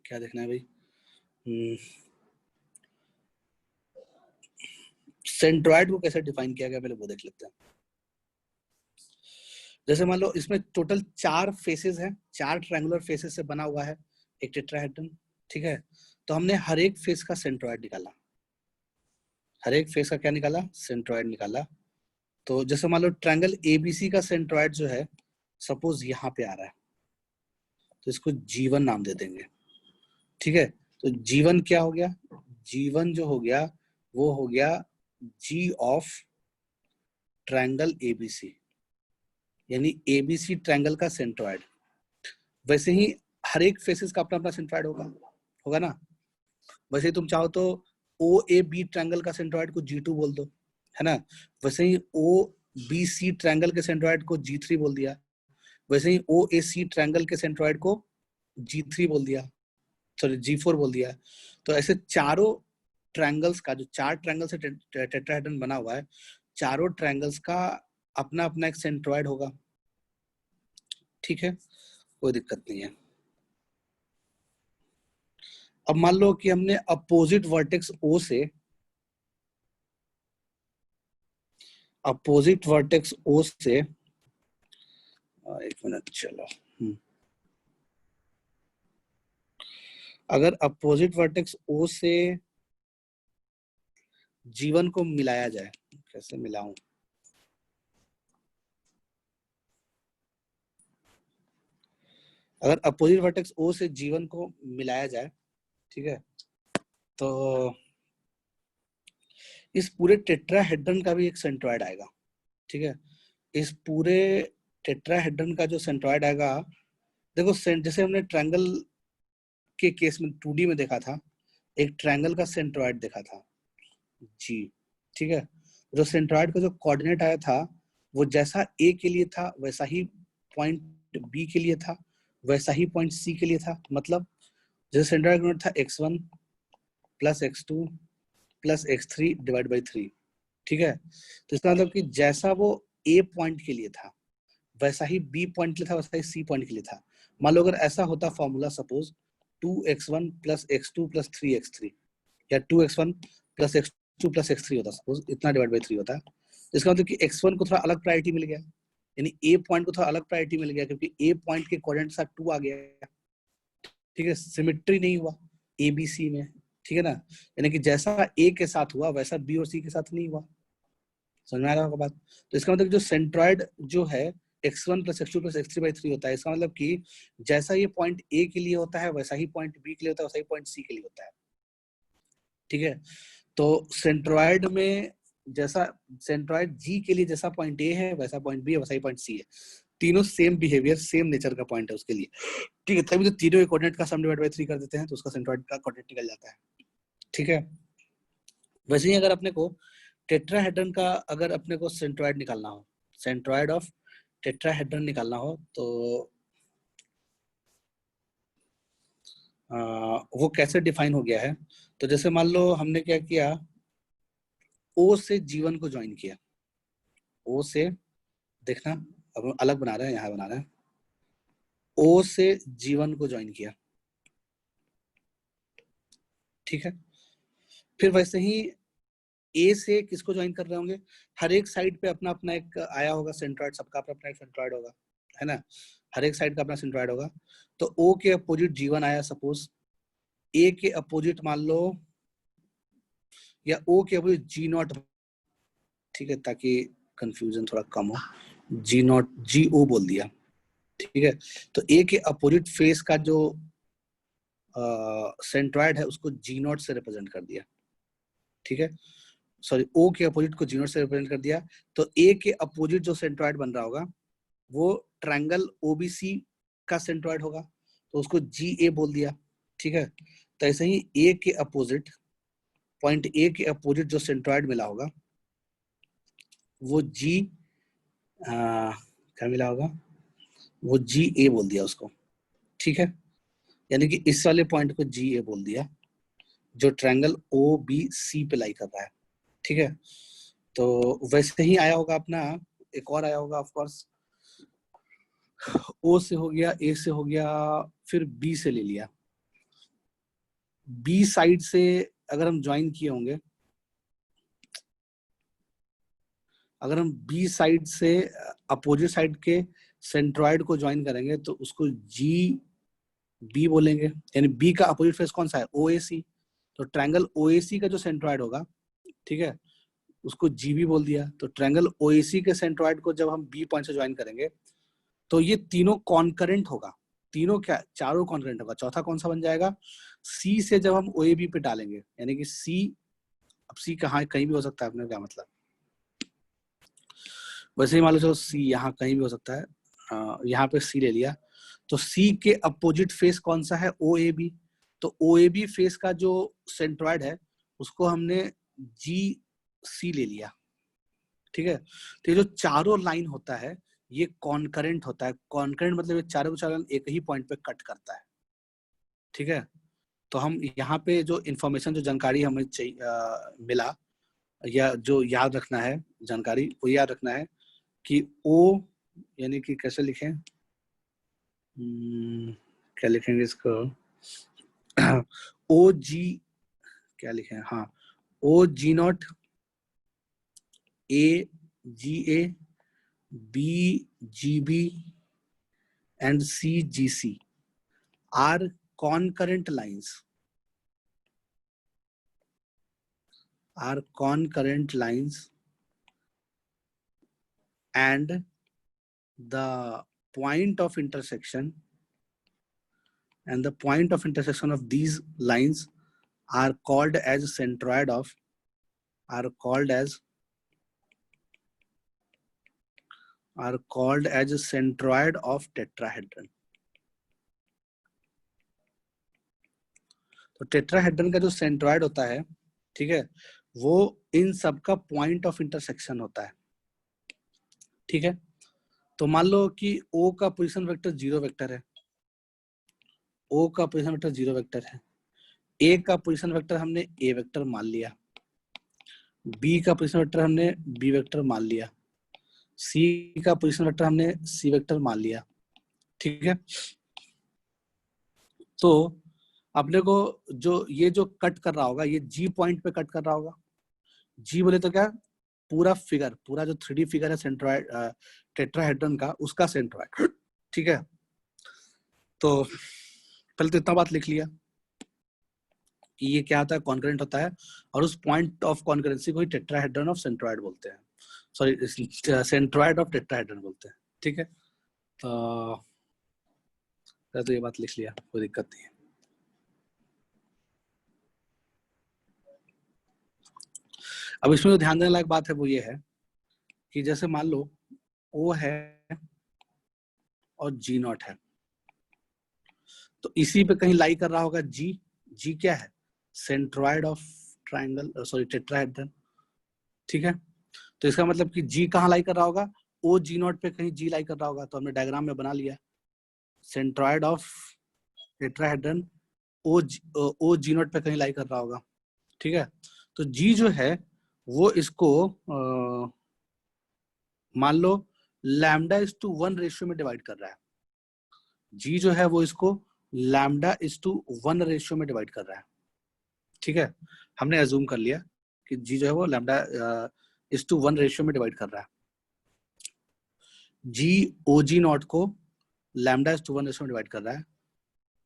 A: क्या देखना है भाई? सेंट्रॉइड को कैसे डिफाइन किया गया, पहले वो देख लेते हैं। जैसे मान लो इसमें टोटल 4 फेसेस हैं, 4 ट्रायंगुलर फेसेस से बना हुआ है एक टेट्राहेड्रन, ठीक है। तो हमने हर एक फेस का सेंट्रॉइड निकाला, हर एक फेस का क्या निकाला? सेंट्रॉइड निकाला। तो जैसे मान लो ट्रायंगल ABC का सेंट्रॉइड जो है सपोज यहाँ पे आ रहा है, तो इसको G1 नाम दे देंगे, ठीक है। तो G1 क्या हो गया? G1 जो हो गया वो हो गया G ऑफ ट्रायंगल ABC, यानी ABC ट्रायंगल का सेंट्रॉइड। वैसे ही हर एक फेसेस का अपना अपना सेंट्रॉइड होगा, होगा ना। वैसे ही तुम चाहो तो OAB ट्रायंगल का सेंट्रॉइड को G2 बोल दो, है ना। वैसे ही OBC ट्रायंगल के सेंट्रॉइड को G3 बोल दिया, वैसे ही OAC ट्रायंगल के सेंट्रॉइड को G3 बोल दिया, सॉरी G4 बोल दिया। तो ऐसे चारों ट्रायंगल्स का, जो 4 ट्रायंगल से टेट्राहेड्रन बना हुआ है, चारों ट्रायंगल्स का अपना अपना एक सेंट्रॉइड होगा, ठीक है, कोई दिक्कत नहीं है। अब मान लो कि हमने अपोजिट वर्टेक्स O से, अपोजिट वर्टेक्स O से, एक मिनट चलो, अगर अपोजिट वर्टेक्स O से G1 को मिलाया जाए, कैसे मिलाऊं? अगर अपोजिट वर्टेक्स O से G1 को मिलाया जाए, ठीक है, तो इस पूरे टेट्राहेड्रन का भी एक सेंट्रॉइड आएगा, ठीक है। इस पूरे टेट्राहेड्रन का जो सेंट्रॉइड आएगा देखो जैसे हमने ट्रायंगल के केस में 2D में देखा था, एक ट्रायंगल का सेंट्रॉइड देखा था जी, ठीक है। जो सेंट्रॉइड का जो कोऑर्डिनेट आया था वो जैसा ए के लिए था वैसा ही पॉइंट बी के लिए था, वैसा ही पॉइंट सी के लिए था। मतलब जैसे सेंट्रॉइड कोऑर्डिनेट था x1 plus x2 plus x3 divide by 3, ठीक है। तो इसका मतलब कि जैसा वो ए पॉइंट के लिए था वैसा ही बी पॉइंट के लिए था, वैसा ही सी पॉइंट के लिए था। मान लो अगर ऐसा होता formula, suppose 2x1 plus x2 plus 3x3 या 2x1 plus x2 plus x3 होता, सपोज इतना डिवाइड बाई 3 होता। इसका मतलब कि x1 को थोड़ा अलग प्रायोरिटी मिल गया, यानी ए पॉइंट को थोड़ा अलग प्रायोरिटी मिल गया क्योंकि ए पॉइंट के कोऑर्डिनेट के साथ 2 आ गया, ठीक है। सिमेट्री नहीं हुआ ए बी सी में, ठीक है ना। यानी कि जैसा ए के साथ हुआ वैसा बी और सी के साथ नहीं हुआ। समझ में आ रहा होगा बात। तो इसका मतलब जो सेंट्रॉइड जो है x1 plus x2 plus x3 by 3 होता है। इसका मतलब कि जैसा ये पॉइंट ए के लिए होता है वैसा ही पॉइंट बी के लिए होता है, वैसा ही पॉइंट सी के लिए होता है, ठीक है। तो सेंट्रॉइड में जैसा सेंट्रॉइड जी के लिए जैसा पॉइंट ए है वैसा पॉइंट बी है, वैसा ही पॉइंट सी है। तीनों सेम बिहेवियर सेम नेचर का पॉइंट है उसके लिए, ठीक है। तभी तो तीनों के कोऑर्डिनेट का सम डिवाइड बाई 3 कर देते हैं तो उसका सेंट्रॉइड का कोऑर्डिनेट निकल जाता है, ठीक है। वैसे ही अगर अपने को टेट्राहेड्रन का अगर अपने को सेंट्रॉइड निकालना हो, सेंट्रॉइड ऑफ टेट्राहेड्रन निकालना हो तो वो कैसे डिफाइन हो गया है। तो जैसे मान लो हमने क्या किया, ओ से जीवन को ज्वाइन किया, ओ से, देखना अब हम अलग बना रहे हैं, यहाँ बना रहे हैं, ओ से जीवन को ज्वाइन किया, ठीक है। फिर वैसे ही ए से किसको ज्वाइन कर रहे होंगे, हर एक साइड पे अपना अपना एक आया होगा सेंट्रॉइड, सबका अपना अपना एक सेंट्रॉइड होगा, है ना। हर एक साइड का अपना सेंट्रॉइड होगा। तो ओ के अपोजिट जीवन आया सपोज, ए के अपोजिट मान लो, या ओ के अपोजिट जी नॉट, ठीक है, ताकि कंफ्यूजन थोड़ा कम हो, जी नॉट जी ओ बोल दिया, ठीक है। तो ए के अपोजिट फेस का जो सेंट्रॉइड है उसको जी नॉट से रिप्रेजेंट कर दिया, ठीक है। सॉरी, ओ के अपोजिट को जी नॉट से रिप्रेजेंट कर दिया। तो ए के अपोजिट जो सेंट्रॉइड बन रहा होगा वो ट्रायंगल ओबीसी का सेंट्रॉइड होगा, तो उसको जी ए बोल दिया, ठीक है। तो ऐसे ही ए के अपोजिट, पॉइंट ए के अपोजिट जो सेंट्रॉइड मिला होगा वो जी क्या मिला होगा, वो जी ए बोल दिया उसको, ठीक है। यानी कि इस वाले पॉइंट को जी ए बोल दिया जो ट्रायंगल ओ बी सी पे लाई कर रहा है, ठीक है। तो वैसे ही आया होगा अपना, एक और आया होगा ऑफ कोर्स, ओ से हो गया, ए से हो गया, फिर बी से ले लिया। बी साइड से अगर हम ज्वाइन किए होंगे, अगर हम बी साइड से अपोजिट साइड के सेंट्रॉइड को ज्वाइन करेंगे तो उसको जी बी बोलेंगे। यानी बी का अपोजिट फेस कौन सा है, ओ ए सी। तो ट्रायंगल ओ ए सी का जो सेंट्रॉइड होगा, ठीक है, उसको जी बी बोल दिया। तो ट्रायंगल ओ ए सी के सेंट्रॉइड को जब हम बी पॉइंट से ज्वाइन करेंगे तो ये तीनों कॉन्करेंट होगा, तीनों क्या, चारों कॉन्करेंट होगा। चौथा कौन सा बन जाएगा, सी से जब हम ओ ए बी पे डालेंगे, यानी कि सी, अब सी कहाँ कहीं भी हो सकता है, अपने क्या मतलब, वैसे ही मान लो चलो सी यहाँ कहीं भी हो सकता है, यहाँ पे सी ले लिया। तो सी के अपोजिट फेस कौन सा है, ओ ए बी। तो ओ ए बी फेस का जो सेंट्रॉइड है उसको हमने जी सी ले लिया, ठीक है। तो ये जो चारों लाइन होता है ये कॉन्करेंट होता है। कॉन्करेंट मतलब ये चारों लाइन एक ही पॉइंट पे कट करता है, ठीक है। तो हम यहाँ पे जो इन्फॉर्मेशन, जो जानकारी हमें चाहिए मिला, या जो याद रखना है जानकारी, वो याद रखना है कि ओ, यानी कि कैसे लिखें, क्या लिखेंगे इसको, ओ जी, क्या लिखें, हाँ, O G naught, A G A, B G B and CGC are concurrent lines, and the point of intersection of these lines are called as centroid of, are called as centroid of tetrahedron, तो tetrahedron का जो centroid होता है, ठीक है, वो इन सब का पॉइंट ऑफ इंटरसेक्शन होता है, ठीक है। तो मान लो कि O का पोजीशन वेक्टर 0 वेक्टर है, O का पोजीशन वेक्टर 0 वेक्टर है, A का पोजीशन वेक्टर हमने A वेक्टर मान लिया, B का पोजीशन वेक्टर हमने B वेक्टर मान लिया, C का पोजीशन वेक्टर हमने C वेक्टर मान लिया, ठीक है। तो अपने को जो ये जो कट कर रहा होगा, ये G पॉइंट पे कट कर रहा होगा। G बोले तो क्या, पूरा फिगर, पूरा जो 3D फिगर है सेंट्रॉइड टेट्राहेड्रन का, उसका सेंट्रॉइड, ठीक है। तो पहले तो इतना बात लिख लिया कि ये क्या होता है, कॉन्करेंट होता है, और उस पॉइंट ऑफ कॉन्करेंसी को ही टेट्राहेड्रन ऑफ सेंट्रॉइड बोलते हैं, सॉरी सेंट्रॉइड ऑफ टेट्राहेड्रन बोलते हैं, ठीक है। तो ये बात लिख लिया, कोई दिक्कत नहीं है। अब इसमें जो ध्यान देने लायक बात है वो ये है कि जैसे मान लो O है और G0 है, तो इसी पे कहीं लाई कर रहा होगा G क्या है, centroid of triangle, sorry tetrahedron, ठीक है। तो इसका मतलब कि G कहाँ लाई कर रहा होगा, O G0 पे कहीं G लाई कर रहा होगा। तो हमने डायग्राम में बना लिया, centroid of tetrahedron O G0 पे कहीं लाई कर रहा होगा, ठीक है। तो G जो है वो इसको मान लो λ/1 रेशियो में डिवाइड कर रहा है। G जो है वो इसको λ/1 रेशियो में डिवाइड कर रहा है, ठीक है। हमने अज्यूम कर लिया कि G जो है वो λ/1 रेशियो में डिवाइड कर रहा है। G OG0 को λ/1 रेशियो में डिवाइड कर रहा है।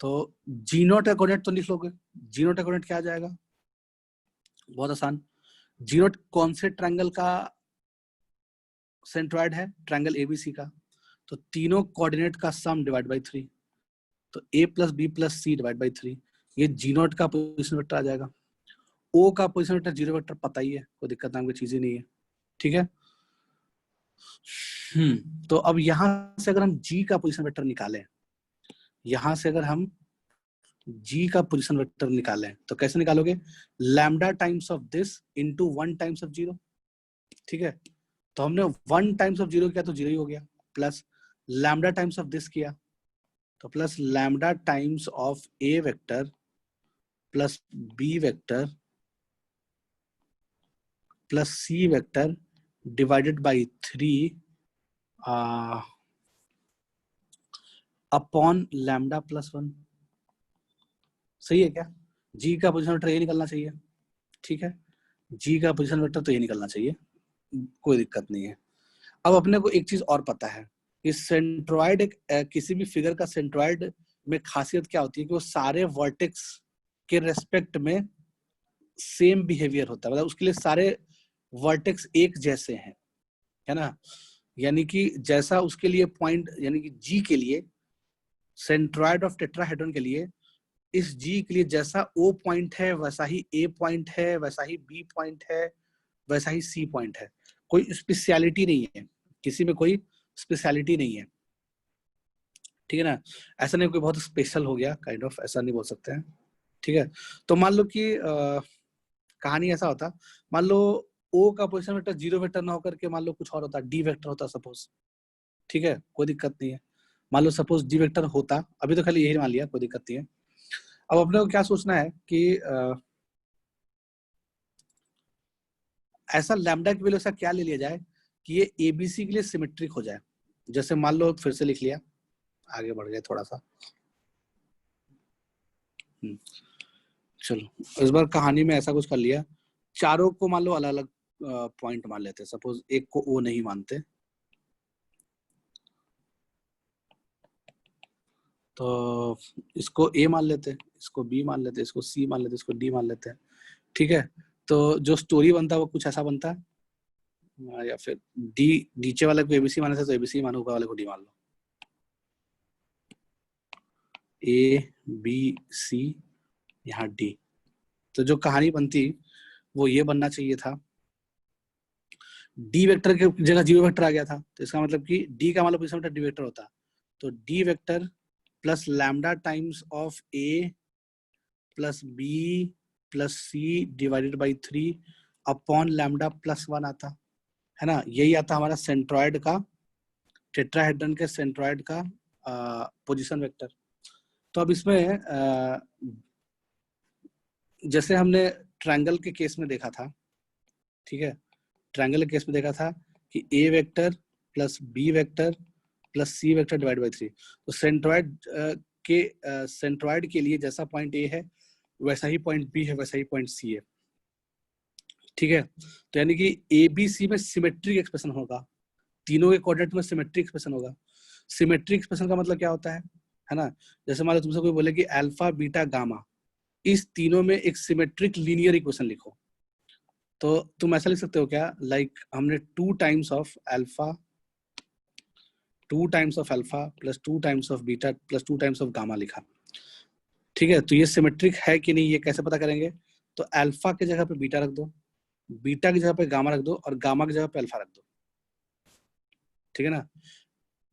A: तो G0 का कोऑर्डिनेट तो लिख लोगे, G0 का कोऑर्डिनेट क्या आ जाएगा, बहुत आसान। G0 कौन से ट्रायंगल का सेंट्रॉइड है, ट्रायंगल ABC का। तो तीनों कोऑर्डिनेट का सम डिवाइड बाई 3, तो A + B + C divide by 3, ये G0 का पोजीशन वेक्टर आ जाएगा। O का पोजीशन वेक्टर 0 वेक्टर पता ही है, कोई दिक्कत नाम की चीज ही नहीं है, ठीक है। तो अब यहां से अगर हम G का पोजीशन वेक्टर निकालें, यहां से अगर हम G का पोजीशन वेक्टर निकालें तो कैसे निकालोगे, lambda times of this into 1 times of 0, ठीक है। तो हमने 1 टाइम्स ऑफ 0 किया तो 0 ही हो गया, plus lambda times of this किया तो plus lambda times of A vector plus B vector plus C vector divided by 3 upon λ+1। सही है क्या, G का पोजीशन वेक्टर ये निकलना चाहिए, ठीक है। G का पोजीशन वेक्टर तो ये निकलना चाहिए, कोई दिक्कत नहीं है। अब अपने को एक चीज और पता है कि सेंट्रॉइड किसी भी फिगर का सेंट्रॉइड में खासियत क्या होती है कि वो सारे वर्टेक्स के रेस्पेक्ट में सेम बिहेवियर होता है, मतलब उसके लिए सारे वर्टेक्स एक जैसे हैं, है ना। यानी कि जैसा उसके लिए पॉइंट, यानी कि G के लिए, सेंट्रॉइड ऑफ टेट्राहेड्रन के लिए, इस G के लिए जैसा O पॉइंट है वैसा ही A पॉइंट है, वैसा ही B पॉइंट है, वैसा ही C पॉइंट है। कोई स्पेशलिटी नहीं है, किसी में कोई स्पेशलिटी नहीं है, ठीक है ना। ऐसा नहीं कोई बहुत स्पेशल हो गया काइंड ऑफ, ऐसा नहीं बोल सकते हैं, ठीक है। तो मान लो कि कहानी ऐसा होता, मान लो O का पोजीशन वेक्टर 0 वेक्टर ना होकर के मान लो कुछ और होता, D वेक्टर होता सपोज, ठीक है, कोई दिक्कत नहीं है। मान लो सपोज D वेक्टर होता, अभी तो खाली यही मान लिया, कोई दिक्कत नहीं है। अब अपने को क्या सोचना है कि ऐसा लैम्डा की वैल्यू ऐसा क्या ले लिया जाए कि ये ABC के लिए सिमेट्रिक हो जाए। जैसे मान लो, फिर से लिख लिया, आगे बढ़ गए थोड़ा सा। चलो इस बार कहानी में ऐसा कुछ कर लिया, चारों को मान लो अलग अलग पॉइंट मान लेते हैं, सपोज एक को O नहीं मानते, तो इसको A मान लेते हैं, इसको B मान लेते हैं, इसको C मान लेते हैं, इसको D मान लेते हैं, ठीक है। तो जो स्टोरी बनता है वो कुछ ऐसा बनता है, या फिर D नीचे वाले को ABC माने तो ABC मानो, ऊपर वाले को D मान लो, A B C यहाँ D। तो जो कहानी बनती वो ये बनना चाहिए था, D वेक्टर के जगह 0 वेक्टर आ गया था, तो इसका मतलब कि D का मान लो पोजीशन वेक्टर D वेक्टर होता, तो D vector plus lambda times of A plus B plus C divided by 3 upon lambda plus 1 आता है ना। यही आता हमारा सेंट्रॉइड का, टेट्राहेड्रन के सेंट्रॉइड का पोजीशन वेक्टर। तो अब इसमें जैसे हमने ट्रायंगल के केस में देखा था, ठीक है, ट्रायंगल के केस में देखा था कि A vector plus B vector plus C vector divide by 3। तो सेंट्रॉइड के लिए जैसा पॉइंट ए है वैसा ही पॉइंट बी है, वैसा ही पॉइंट सी है, ठीक है। तो यानी कि ए बी सी में सिमेट्रिक एक्सप्रेशन होगा, तीनों के कोऑर्डिनेट में सिमेट्रिक एक्सप्रेशन होगा। सिमेट्रिक एक्सप्रेशन का मतलब क्या होता है ना। जैसे मान लो तुमसे कोई बोले कि अल्फा बीटा गामा, इस तीनों में एक सिमेट्रिक लीनियर इक्वेशन लिखो, तो तुम ऐसा लिख सकते हो क्या, लाइक हमने 2 times of alpha plus 2 times of beta plus 2 times of gamma लिखा, ठीक है। तो ये सिमेट्रिक है कि नहीं, ये कैसे पता करेंगे। तो अल्फा की जगह पे बीटा रख दो, बीटा की जगह पे गामा रख दो, और गामा की जगह पे अल्फा रख दो, ठीक है ना।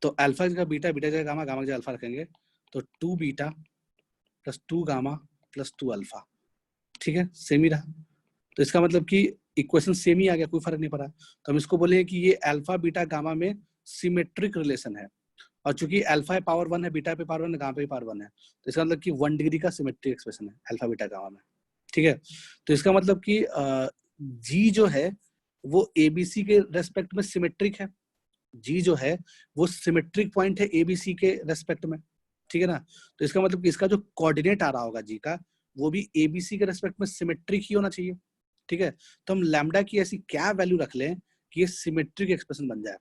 A: तो अल्फा की जगह बीटा, बीटा की जगह गामा, गामा की जगह अल्फा रखेंगे, तो 2 beta plus 2 gamma plus 2 alpha, ठीक है, सेम ही रहा। तो इसका मतलब कि इक्वेशन सेम ही आ गया, कोई फर्क नहीं पड़ा। तो हम इसको बोले कि ये अल्फा बीटा गामा में सिमेट्रिक रिलेशन है, और चूंकि अल्फा पावर 1 है, बीटा पे पावर 1 है, गामा पे पावर 1 है, तो इसका मतलब कि 1 डिग्री का सिमेट्रिक एक्सप्रेशन है अल्फा बीटा गामा में, ठीक है। तो इसका मतलब कि जी जो है वो एबीसी के रेस्पेक्ट में सिमेट्रिक है, जी जो है वो सिमेट्रिक पॉइंट है एबीसी के रेस्पेक्ट में, ठीक है ना। तो इसका मतलब कि इसका जो कोऑर्डिनेट आ रहा होगा जी का, वो भी एबीसी के रेस्पेक्ट में सिमेट्रिक ही होना चाहिए, ठीक है। तो हम लैम्डा की ऐसी क्या वैल्यू रख लें कि ये सिमेट्रिक एक्सप्रेशन बन जाए,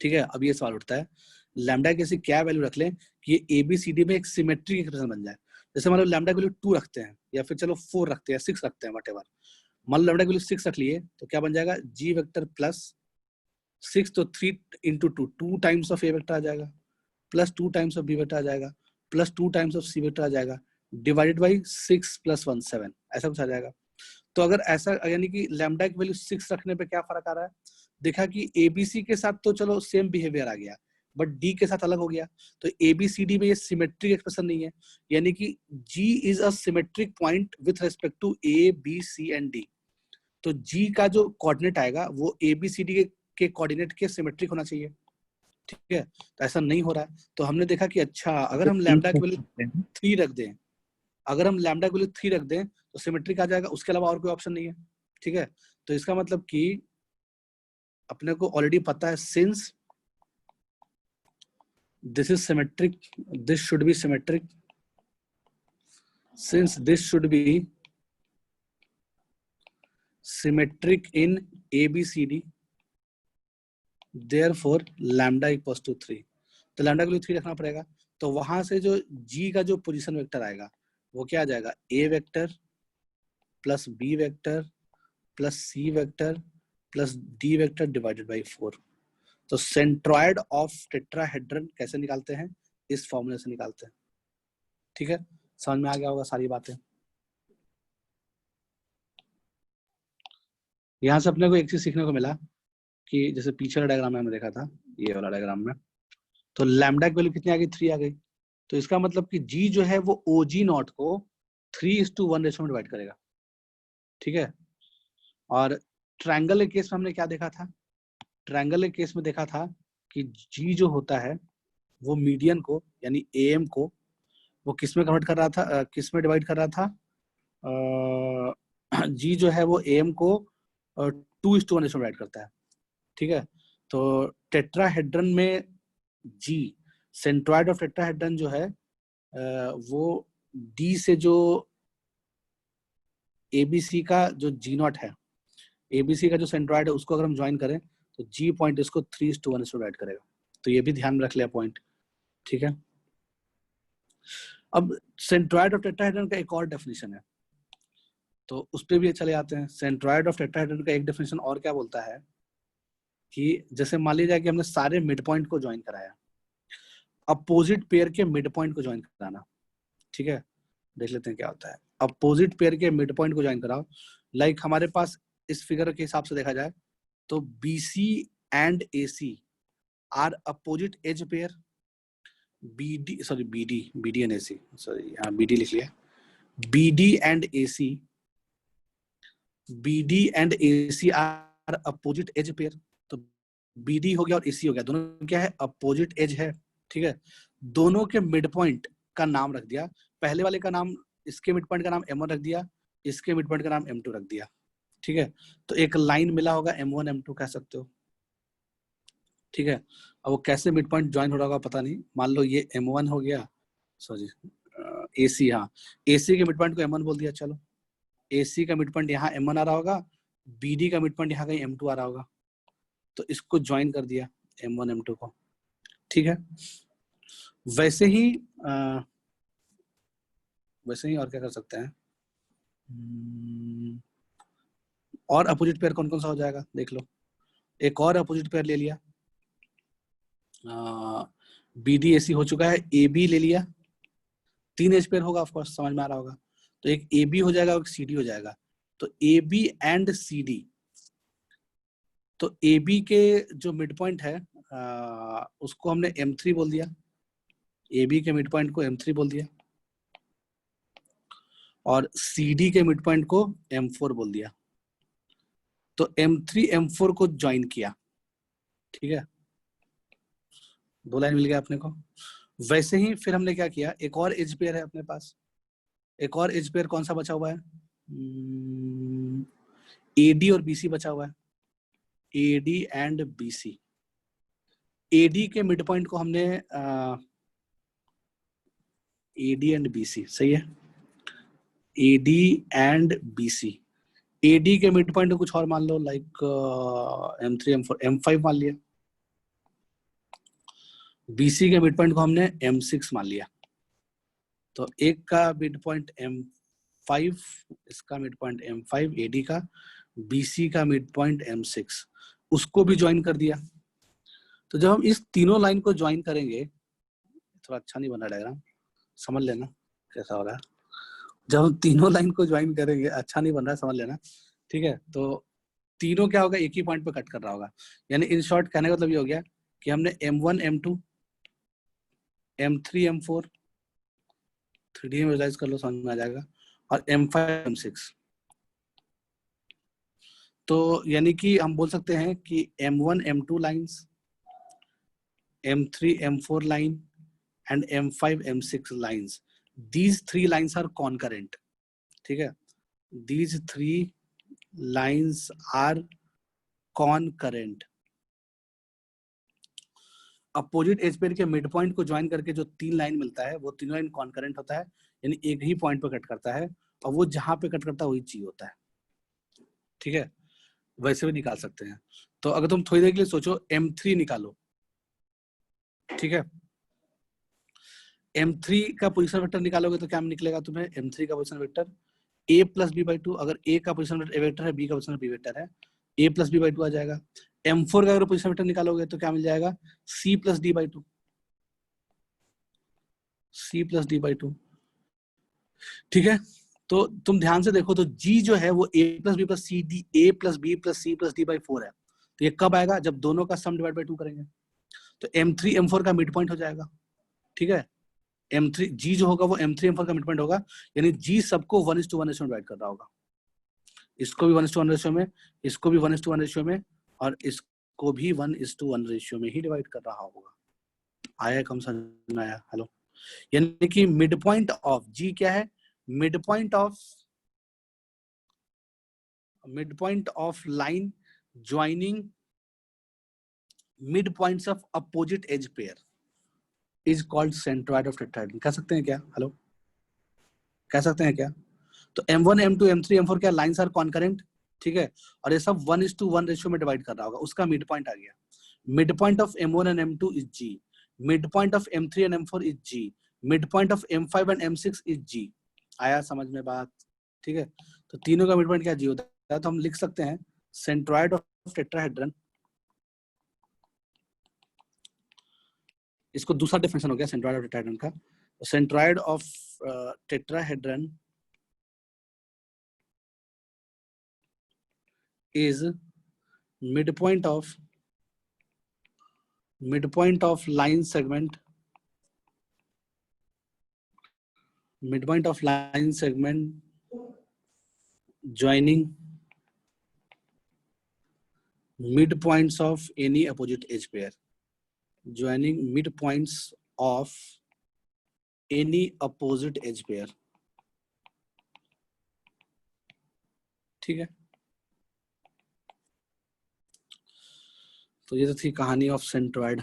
A: ठीक है। अब ये सवाल उठता है, लैम्डा की ऐसी क्या वैल्यू रख लें कि ये एबीसीडी में एक सिमेट्रिक एक्सप्रेशन बन जाए। जैसे मान लो लैम्डा की वैल्यू 2 रखते हैं, या फिर चलो 4 रखते हैं, 6 रखते हैं, व्हाटएवर। मान लो लैम्डा की वैल्यू 6 रख लिए, तो क्या बन जाएगा, जी वेक्टर प्लस 6, तो 3 into 2 times of A vector आ जाएगा, plus 2 times of B vector आ जाएगा, plus 2 times of C vector आ जाएगा, डिवाइडेड बाई 6 प्लस 1 7, ऐसा कुछ आ जाएगा। तो अगर ऐसा, यानी कि लैम्डा की वैल्यू 6 रखने पे क्या फर्क आ रहा है, देखा कि एबीसी के साथ तो चलो सेम बिहेवियर आ गया, बट डी के साथ अलग हो गया। तो एबीसीडी में ये सिमेट्रिक एक्सप्रेशन नहीं है, यानी कि G is a symmetric point with respect to A B C and D. तो जी का जो कोऑर्डिनेट आएगा वो एबीसीडी के कोऑर्डिनेट के सिमेट्रिक होना चाहिए, ठीक है। तो ऐसा नहीं हो रहा है, तो हमने देखा कि अच्छा अगर हम लैम्डा की वैल्यू 3 रख दें, अगर हम लैम्डा की वैल्यू 3 रख दें तो सिमेट्रिक आ जाएगा, उसके अलावा और कोई ऑप्शन नहीं है, ठीक है। तो इसका मतलब कि अपने को ऑलरेडी पता है, since this is symmetric, this should be symmetric, since this should be symmetric in ABCD, therefore lambda equals to 3। तो लैम्डा की वैल्यू 3 रखना पड़ेगा। तो वहां से जो जी का जो पोजीशन वेक्टर आएगा वो क्या आ जाएगा, A vector plus B vector plus C vector plus D vector divided by 4। तो सेंट्रॉइड ऑफ टेट्राहेड्रन कैसे निकालते हैं, इस फॉर्मूले से निकालते हैं, ठीक है। समझ में आ गया होगा सारी बातें। यहाँ से अपने को एक चीज सीखने को मिला कि जैसे पीछे वाला डायग्राम में हमने देखा था, ये वाला डायग्राम में, तो लैम्डा की वैल्यू कितनी आ गई, 3 आ गई। तो इसका मतलब कि जी जो है वो OG नॉट को 3:1 रेशो में डिवाइड करेगा, ठीक है। और ट्रायंगल के केस में हमने क्या देखा था, ट्रायंगल के केस में देखा था कि जी जो होता है वो मीडियन को, यानी AM को, वो किस में कन्वर्ट कर रहा था, किस में डिवाइड कर रहा था, जी जो है वो AM को 2:1 रेशो में डिवाइड करता है, ठीक है। तो टेट्राहेड्रन में जी, सेंट्रॉइड ऑफ टेट्राहेड्रन जो है वो डी से जो एबीसी का जो जी नॉट है, एबीसी का जो सेंट्रॉइड है उसको अगर हम ज्वाइन करें तो जी पॉइंट इसको 3:1 डिवाइड करेगा। तो ये भी ध्यान में रख लिया पॉइंट, ठीक है। अब सेंट्रॉइड ऑफ टेट्राहेड्रन का एक और डेफिनेशन है, तो उस पर भी चले आते हैं। सेंट्रॉइड ऑफ टेट्राहेड्रन का एक डेफिनेशन और क्या बोलता है कि जैसे मान लीजिए कि हमने सारे मिड पॉइंट को ज्वाइन कराया, अपोजिट पेयर के मिड पॉइंट को ज्वाइन कराना, ठीक है। देख लेते हैं क्या होता है, अपोजिट पेयर के मिड पॉइंट को ज्वाइन कराओ। लाइक हमारे पास इस फिगर के हिसाब से देखा जाए तो BC and AC are opposite edge pair, BD and AC, sorry यहाँ BD लिख लिया, BD and AC are opposite edge pair. तो BD हो गया और AC हो गया, दोनों क्या है, अपोजिट एज है, ठीक है। दोनों के मिड पॉइंट का नाम रख दिया, पहले वाले का नाम, इसके मिड पॉइंट का नाम M1 रख दिया, इसके मिड पॉइंट का नाम M2 रख दिया, ठीक है। तो एक लाइन मिला होगा M1 M2 कह सकते हो, ठीक है। अब वो कैसे मिड पॉइंट ज्वाइन हो रहा होगा पता नहीं, मान लो ये M1 हो गया, सॉरी AC, हाँ AC के मिड पॉइंट को M1 बोल दिया, चलो AC का मिड पॉइंट यहाँ M1 आ रहा होगा, BD का मिड पॉइंट यहाँ कहीं M2 आ रहा होगा, तो इसको ज्वाइन कर दिया M1 M2 को, ठीक है। वैसे ही और क्या कर सकते हैं, और अपोजिट पेयर कौन कौन सा हो जाएगा देख लो। एक और अपोजिट पेयर ले लिया, BD AC हो चुका है, AB ले लिया, 3 एज पेयर होगा, ऑफ कोर्स समझ में आ रहा होगा। तो एक AB हो जाएगा और एक CD हो जाएगा, तो AB एंड CD, तो AB के जो मिड पॉइंट है उसको हमने M3 बोल दिया, AB के मिड पॉइंट को M3 बोल दिया, और CD के मिड पॉइंट को M4 बोल दिया। तो M3 M4 को ज्वाइन किया, ठीक है, 2 लाइन मिल गया अपने को। वैसे ही फिर हमने क्या किया, एक और एज पेयर है अपने पास, एक और एज पेयर कौन सा बचा हुआ है, AD और BC बचा हुआ है, AD एंड BC। AD के मिड पॉइंट को हमने AD एंड BC, सही है, AD एंड BC। AD के मिड पॉइंट को कुछ और मान लो, लाइक M3 M4 M5 मान लिया, BC के मिड पॉइंट को हमने M6 मान लिया। तो एक का मिड पॉइंट M5, इसका मिड पॉइंट M5 AD का, BC का मिड पॉइंट M6, उसको भी ज्वाइन कर दिया। तो जब हम इस तीनों लाइन को ज्वाइन करेंगे, थोड़ा अच्छा नहीं बना डायग्राम, समझ लेना कैसा हो रहा है। जब हम तीनों लाइन को ज्वाइन करेंगे, अच्छा नहीं बन रहा है, समझ लेना, ठीक है। तो तीनों क्या होगा, एक ही पॉइंट पे कट कर रहा होगा, यानी इन शॉर्ट कहने का मतलब ये हो गया कि हमने M1 M2 M3 M4 3D में विजुलाइज कर लो, समझ में आ जाएगा, और M5 M6। तो यानी कि हम बोल सकते हैं कि M1 M2 lines, M3 M4 line and M5 M6 lines, these 3 lines are concurrent, ठीक है, these 3 lines are concurrent। Opposite edge pair के मिड पॉइंट को ज्वाइन करके जो 3 लाइन मिलता है, वो तीनों लाइन कॉन्करेंट होता है, यानी एक ही पॉइंट पे कट करता है, और वो जहां पे कट करता है वही G होता है, ठीक है। वैसे भी निकाल सकते हैं। तो अगर तुम थोड़ी देर के लिए सोचो, M3 निकालो, ठीक है, M3 का पोजीशन वेक्टर निकालोगे तो क्या निकलेगा तुम्हें, M3 का position vector A plus B by two, अगर A का पोजीशन वेक्टर है, B का पोजीशन बी वेक्टर है, A plus B by two आ जाएगा। M4 का अगर पोजीशन वेक्टर निकालोगे तो क्या मिल जाएगा, C plus D by two, C plus D by two, ठीक है। तो तुम ध्यान से देखो, तो G जो है वो A plus B plus C D, A plus B plus C plus D by 4 है। तो ये कब आएगा, जब दोनों का सम डिवाइड बाई 2 करेंगे, तो M3 M4 का मिड पॉइंट हो जाएगा, ठीक है। M3 G जो होगा वो M3 M4 का मिड पॉइंट होगा, यानी G सबको 1:1 रेशियो में डिवाइड कर रहा होगा, इसको भी 1:1 रेशियो में, इसको भी 1:1 रेशियो में, और इसको भी 1:1 रेशियो में ही डिवाइड कर रहा होगा। आया, कम समझ में आया, हेलो। यानी कि मिड पॉइंट ऑफ G क्या है, mid point of line joining mid points of opposite edge pair is called centroid of tetrahedron. कह सकते हैं क्या, हेलो, कह सकते हैं क्या। तो M1 M2 M3 M4 क्या लाइंस आर कॉन्करेंट, ठीक है, और ये सब 1:1 रेशियो में डिवाइड कर रहा होगा, उसका मिड पॉइंट आ गया। Mid point of M1 and M2 is G, mid point of M3 and M4 is G, mid point of M5 and M6 is G। आया समझ में बात, ठीक है। तो तीनों का मिड पॉइंट क्या G होता है, तो हम लिख सकते हैं सेंट्रोइड ऑफ टेट्राहेड्रन, इसको दूसरा डेफिनेशन हो गया सेंट्रोइड ऑफ टेट्राहेड्रन का। Centroid of tetrahedron is midpoint of line segment midpoint of line segment joining midpoints of any opposite edge pair, joining midpoints of any opposite edge pair. ठीक है, तो ये तो थी कहानी ऑफ सेंट्रॉइड।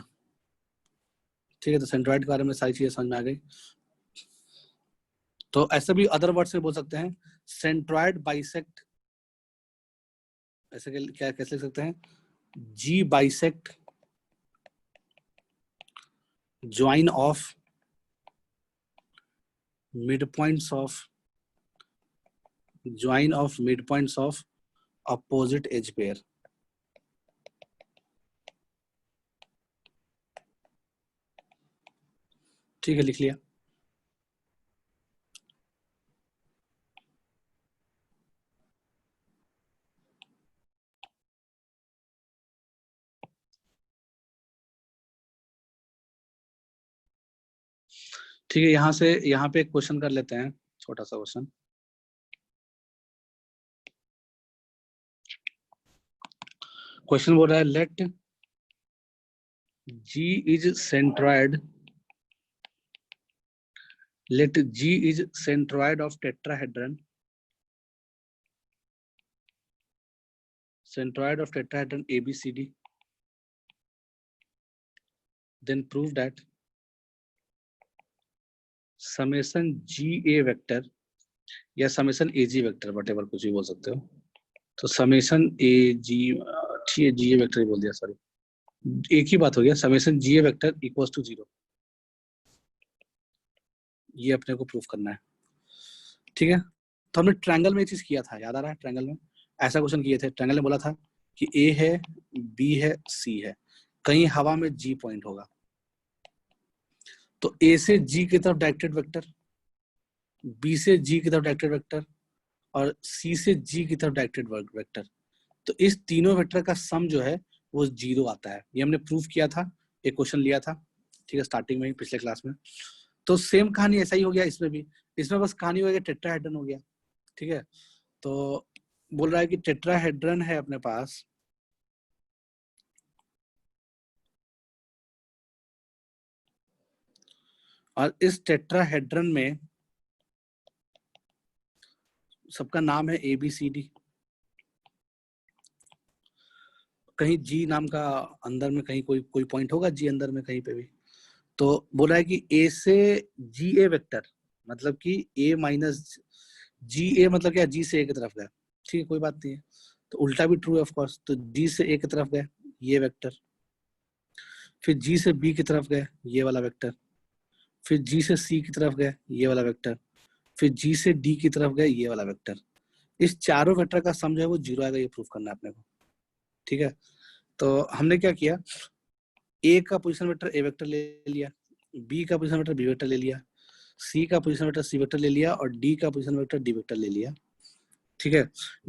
A: ठीक है, तो सेंट्रॉइड के बारे में सारी चीजें समझ में आ गई। तो ऐसे भी अदर वर्ड से बोल सकते हैं, सेंट्रॉइड बाइसेक्ट, ऐसे क्या कैसे लिख सकते हैं, G bisect join of midpoints of opposite edge pair। ठीक है, लिख लिया। ठीक है, यहाँ पे एक क्वेश्चन कर लेते हैं, छोटा सा क्वेश्चन। क्वेश्चन बोल रहा है late G is centroid, let G is centroid of tetrahedron, ABCD, then prove that summation GA vector या समेशन AG वेक्टर, वटेवर कुछ भी बोल सकते हो, तो समेशन AG, ठीक है GA वेक्टर ही बोल दिया, सॉरी, एक ही बात हो गया, summation GA vector equals to 0, ये अपने को प्रूफ करना है। ठीक है, तो हमने ट्रायंगल में एक चीज किया था, याद आ रहा है? ट्रायंगल में ऐसा क्वेश्चन किए थे, ट्रायंगल में बोला था कि A है, B है, C है, कहीं हवा में G पॉइंट होगा, तो A से G की तरफ डायरेक्टेड वेक्टर, B से G की तरफ डायरेक्टेड वेक्टर और C से G की तरफ डायरेक्टेड वेक्टर, तो इस तीनों वेक्टर का सम जो है वो 0 आता है। ये हमने प्रूफ किया था, एक क्वेश्चन लिया था, ठीक है, स्टार्टिंग में ही पिछले क्लास में। तो सेम कहानी ऐसा ही हो गया इसमें भी, इसमें बस कहानी हो गया टेट्राहेड्रन हो गया। ठीक है, तो बोल रहा है कि टेट्राहेड्रन है अपने पास, और इस टेट्राहेड्रन में सबका नाम है ABCD, कहीं G नाम का अंदर में कहीं कोई पॉइंट होगा G अंदर में कहीं पे भी। तो बोला है कि A से GA वेक्टर, मतलब कि A माइनस GA मतलब क्या, G से A की तरफ गया, ठीक है, कोई बात नहीं है, तो उल्टा भी ट्रू है ऑफ कोर्स, तो G से A की तरफ गए ये वेक्टर, फिर G से B की तरफ गए ये वाला वेक्टर, फिर G से C की तरफ गए ये वाला वेक्टर, फिर G से D की तरफ गए ये वाला वेक्टर, इस चारों वेक्टर का सम जो है वो 0 आएगा, ये प्रूफ करना है अपने को। ठीक है, तो हमने क्या किया, A का पोजीशन वेक्टर A वेक्टर ले लिया, B का पोजीशन वेक्टर B वेक्टर ले लिया, C का पोजीशन वेक्टर C वेक्टर ले लिया और D का पोजीशन वेक्टर D वेक्टर ले लिया। ठीक है,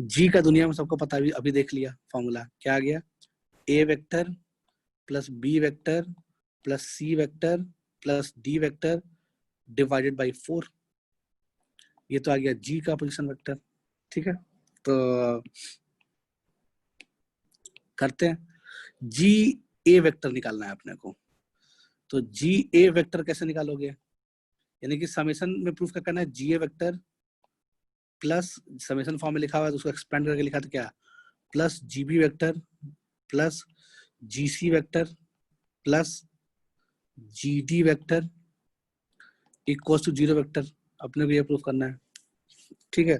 A: G का दुनिया में सबको पता, अभी देख लिया फॉर्मूला, क्या आ गया, A vector plus B vector plus C vector plus D vector divided by 4, ये तो आ गया G का पोजीशन वेक्टर। ठीक है, तो करते हैं, जी ए वेक्टर निकालना है अपने को, तो जी ए वेक्टर कैसे निकालोगे, यानी कि समेशन में प्रूफ क्या करना है, जी ए वेक्टर प्लस समेशन फॉर्म में लिखा हुआ है तो उसको एक्सपेंड करके लिखा था क्या, plus GB vector plus GC vector plus GD vector equals to 0 vector, अपने को ये प्रूफ करना है। ठीक है,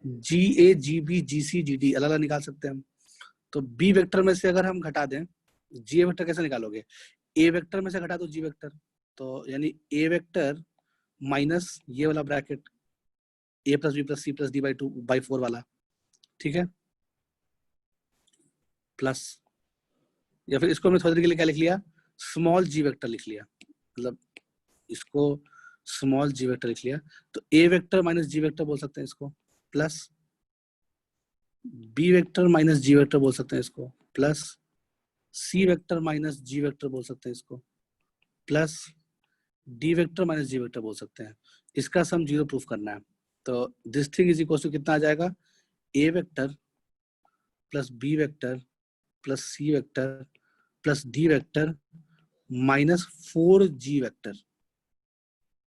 A: जी ए जी बी जी सी जी डी अलग अलग निकाल सकते हैं हम, तो बी वेक्टर में से अगर हम घटा दें, जी ए वेक्टर कैसे निकालोगे, ए वेक्टर में से घटा दो जी वेक्टर, तो यानी ए वेक्टर माइनस ये वाला bracket A plus B plus C plus D by 2/4 वाला, ठीक है, प्लस, या फिर इसको हमने थोड़ी देर के लिए क्या लिख लिया, स्मॉल जी वेक्टर लिख लिया, मतलब इसको स्मॉल जी वेक्टर लिख लिया, तो ए वेक्टर माइनस जी वेक्टर बोल सकते हैं इसको, प्लस बी वेक्टर माइनस जी वेक्टर बोल सकते हैं इसको, प्लस सी वेक्टर माइनस जी वेक्टर बोल सकते हैं इसको, प्लस डी वेक्टर माइनस जी वेक्टर बोल सकते हैं। इसका सम 0 प्रूफ करना है। तो this thing is equal to कितना आ जाएगा, A vector plus B vector plus C vector plus D vector minus 4g vector.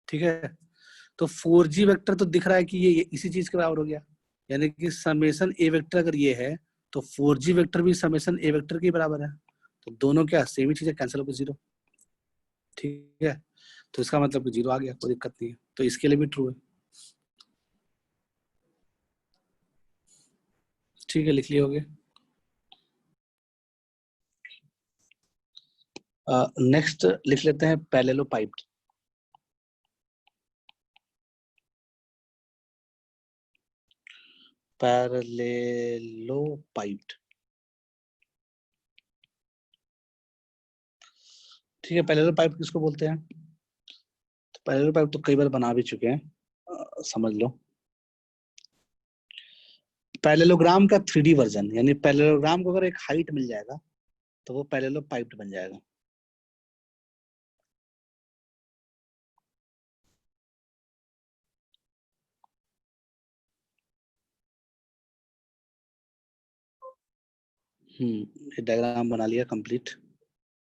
A: ठीक है, तो 4g वेक्टर तो दिख रहा है कि ये इसी चीज के बराबर हो गया, यानी कि समेशन ए वेक्टर अगर ये है तो 4g वेक्टर भी समेशन ए वेक्टर के बराबर है। तो दोनों क्या सेम ही चीज है, कैंसिल होकर 0। ठीक है, तो इसका मतलब कि 0 आ गया, कोई दिक्कत नहीं है। तो इसके लिए भी ट्रू है। ठीक है, लिख लिए होगे। नेक्स्ट लिख लेते हैं पैरेललोपाइप्ड। पैरेललोपाइप्ड, ठीक है। पैरेललोपाइप्ड किसको बोलते हैं? तो पैरेललोपाइप्ड तो कई बार बना भी चुके हैं, समझ लो। पैरेललोग्राम का 3D वर्जन, यानी पैरेललोग्राम को अगर एक हाइट मिल जाएगा तो वो पैरेललोपाइप्ड बन जाएगा। ये डायग्राम बना लिया कंप्लीट,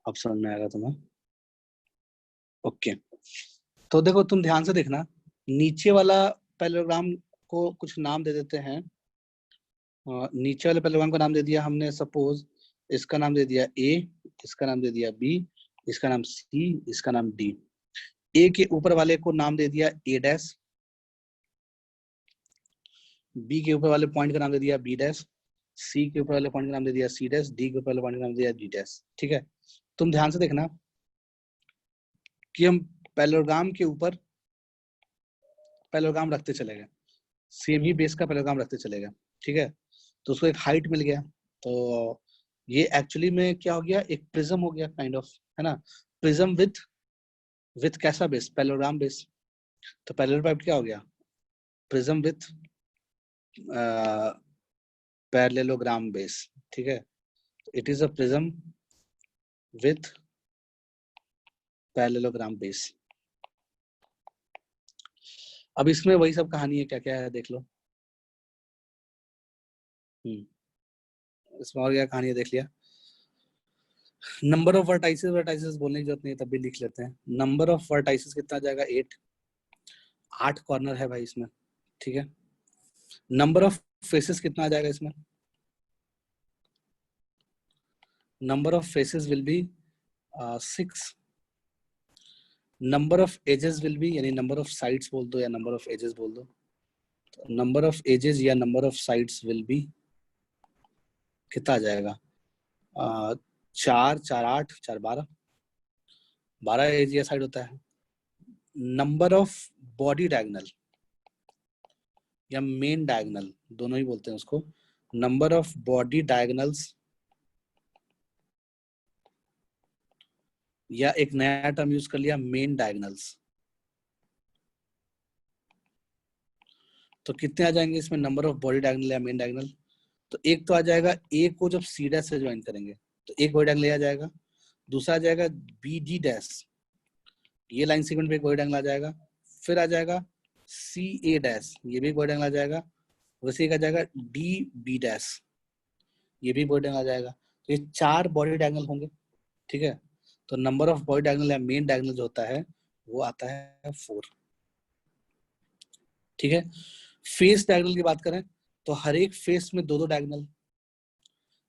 A: अब समझ में आएगा तुम्हें। ओके, तो देखो तुम ध्यान से देखना, नीचे वाला पैरेललोग्राम को कुछ नाम दे देते हैं। नीचे वाले पैरेललोग्राम का नाम दे दिया हमने, सपोज इसका नाम दे दिया ए, इसका नाम दे दिया बी, इसका नाम सी, इसका नाम डी। ए के ऊपर वाले को नाम दे दिया ए डैश, बी के ऊपर वाले पॉइंट का नाम दे दिया बी डैश, सी के ऊपर वाले पॉइंट का नाम दे दिया सी डैश, डी के ऊपर वाले पॉइंट का नाम दे दिया डी डैश। ठीक है, तुम ध्यान से देखना कि हम पैरेललोग्राम के ऊपर पैरेललोग्राम रखते चले गए, सेम ही बेस का पैरेललोग्राम रखते चले गए। ठीक है, तो उसको एक हाइट मिल गया, तो ये एक्चुअली में क्या हो गया, एक प्रिज्म हो गया काइंड ऑफ, है ना। प्रिज्म विथ कैसा बेस, पैरेललोग्राम बेस। तो पैरेललोपाइप्ड क्या हो गया, प्रिज्म विथ पैरेललोग्राम बेस। ठीक है, it is a prism with parallelogram base. अब इसमें वही सब कहानी है, क्या क्या है देख लो। इसमें और क्या कहानी है देख लिया। नंबर ऑफ वर्टाइसेस, वर्टाइसेस बोलने की जरूरत नहीं है, तब भी लिख लेते हैं। नंबर ऑफ वर्टाइसेस कितना जाएगा, 8। 8 कॉर्नर है भाई इसमें। ठीक है, नंबर ऑफ फेसेस कितना आ जाएगा इसमें, number of faces will be 6। Number of edges will be, यानी नंबर ऑफ साइड्स बोल दो या नंबर ऑफ एजेस बोल दो, नंबर ऑफ एजेस या number of sides will be कितना आ जाएगा, 4, 4, 8, 4, 12, 12 एज या साइड होता है। नंबर ऑफ बॉडी डायगोनल या मेन डायगोनल, दोनों ही बोलते हैं उसको, नंबर ऑफ बॉडी डायगोनल्स, या एक नया टर्म यूज कर लिया मेन डायगोनल्स। तो कितने आ जाएंगे इसमें, नंबर ऑफ बॉडी डायगोनल या मेन डायगोनल। तो एक तो आ जाएगा, ए को जब सी डैश से ज्वाइन करेंगे तो एक बॉडी डायगोनल आ जाएगा। दूसरा आ जाएगा बी डी डैश, ये लाइन सेगमेंट पे एक बॉडी डायगोनल आ जाएगा। फिर आ जाएगा सी ए डैश, ये भी बॉडी डायगोनल आ जाएगा। वैसे एक आ जाएगा डी बी डैश, ये भी बॉडी डायगोनल आ जाएगा। तो ये 4 बॉडी डायगोनल होंगे। ठीक है, तो नंबर ऑफ बॉडी डायगोनल या मेन डायगोनल जो होता है वो आता है 4। ठीक है, फेस डायगोनल की बात करें तो हर एक फेस में 2-2 डायगोनल।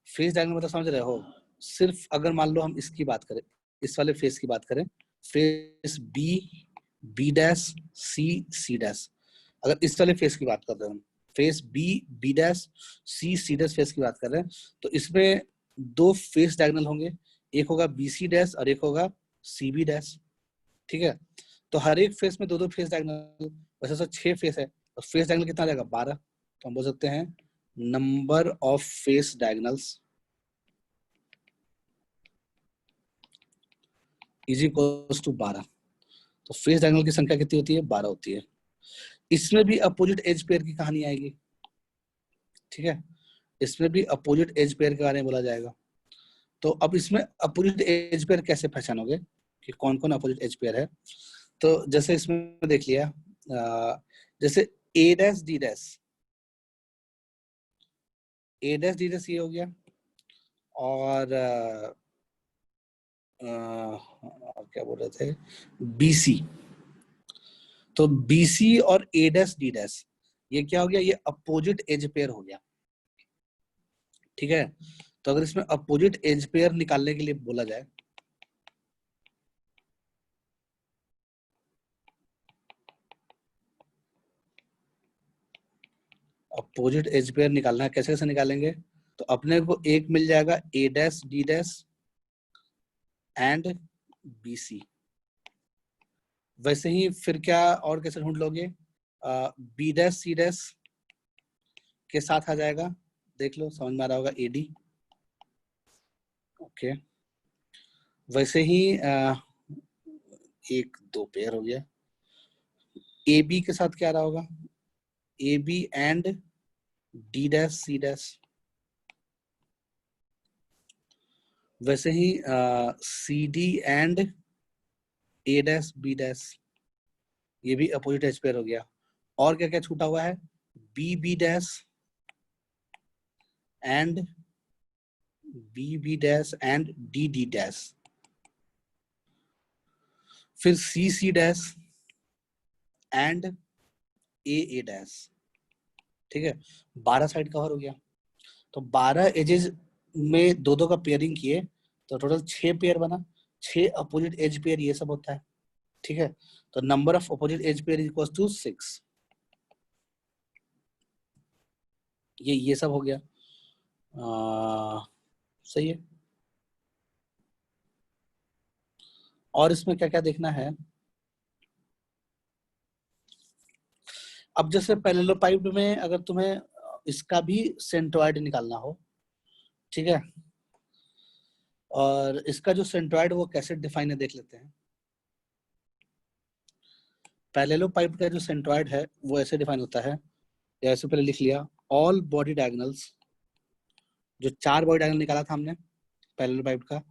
A: फेस डायगोनल मतलब समझ रहे हो, सिर्फ अगर मान लो हम इसकी बात करें, इस वाले फेस की बात करें, फेस बी, बी डैश, सी, सी डैश, अगर इस वाले फेस की बात कर रहे हैं हम, फेस बी, बी डैश, सी, सी डैश फेस की बात कर रहे हैं, तो इसमें 2 फेस डायगोनल होंगे, एक होगा बी सी डैश और एक होगा सी बी डैश। ठीक है, तो हर एक फेस में 2-2 फेस डायगोनल, वैसे तो 6 फेस है, और फेस डायगोनल कितना आ जाएगा, 12। तो हम बोल सकते हैं number of face diagonals is equals to 12। तो फेस डायगोनल की संख्या कितनी होती है, 12 होती है। इसमें भी अपोजिट एज पेयर की कहानी आएगी। ठीक है, इसमें भी अपोजिट एज पेयर के बारे में बोला जाएगा। तो अब इसमें अपोजिट एज पेयर कैसे पहचानोगे कि कौन कौन अपोजिट एज पेयर है। तो जैसे इसमें देख लिया, जैसे ए डैश डी डैश, ए डैश डी डैश ये हो गया, और क्या बोल रहे थे, बीसी। तो बीसी और ए डैश डी डैश ये क्या हो गया, ये अपोजिट एज पेयर हो गया। ठीक है, तो अगर इसमें अपोजिट एज पेयर निकालने के लिए बोला जाए, अपोजिट एज पेयर निकालना है, कैसे कैसे निकालेंगे, तो अपने को एक मिल जाएगा A dash D dash and B C. वैसे ही फिर क्या और कैसे ढूंढ लोगे, बी डैश सी डैश के साथ आ जाएगा, देख लो समझ में आ रहा होगा, एडी। ओके, वैसे ही एक दो पेयर हो गया, ए बी के साथ क्या आ रहा होगा, A B and D dash C dash. वैसे ही C D and A dash B dash, ये भी अपोजिट एज पेयर हो गया। और क्या क्या छूटा हुआ है, B B dash and B B dash and D D dash, फिर C C dash and A A dash. ठीक है, 12 साइड कवर हो गया। तो 12 एजेस में दो दो का पेयरिंग किए तो टोटल 6 पेयर बना, 6 अपोजिट एज पेयर ये सब होता है। ठीक है, तो number of opposite edge pair equals to 6। ये सब हो गया, सही है। और इसमें क्या क्या देखना है, अब जैसे पैरेललोपाइड में अगर तुम्हें इसका भी सेंट्रोइड निकालना हो, ठीक है, और इसका जो सेंट्रोइड वो कैसे डिफाइन है देख लेते हैं। पैरेललोपाइड का जो सेंट्रोइड है वो ऐसे डिफाइन होता है, ऐसे पहले लिख लिया, ऑल बॉडी डायगोनल्स, जो 4 बॉडी डायगोनल निकाला था हमने पैरेललोपाइड का,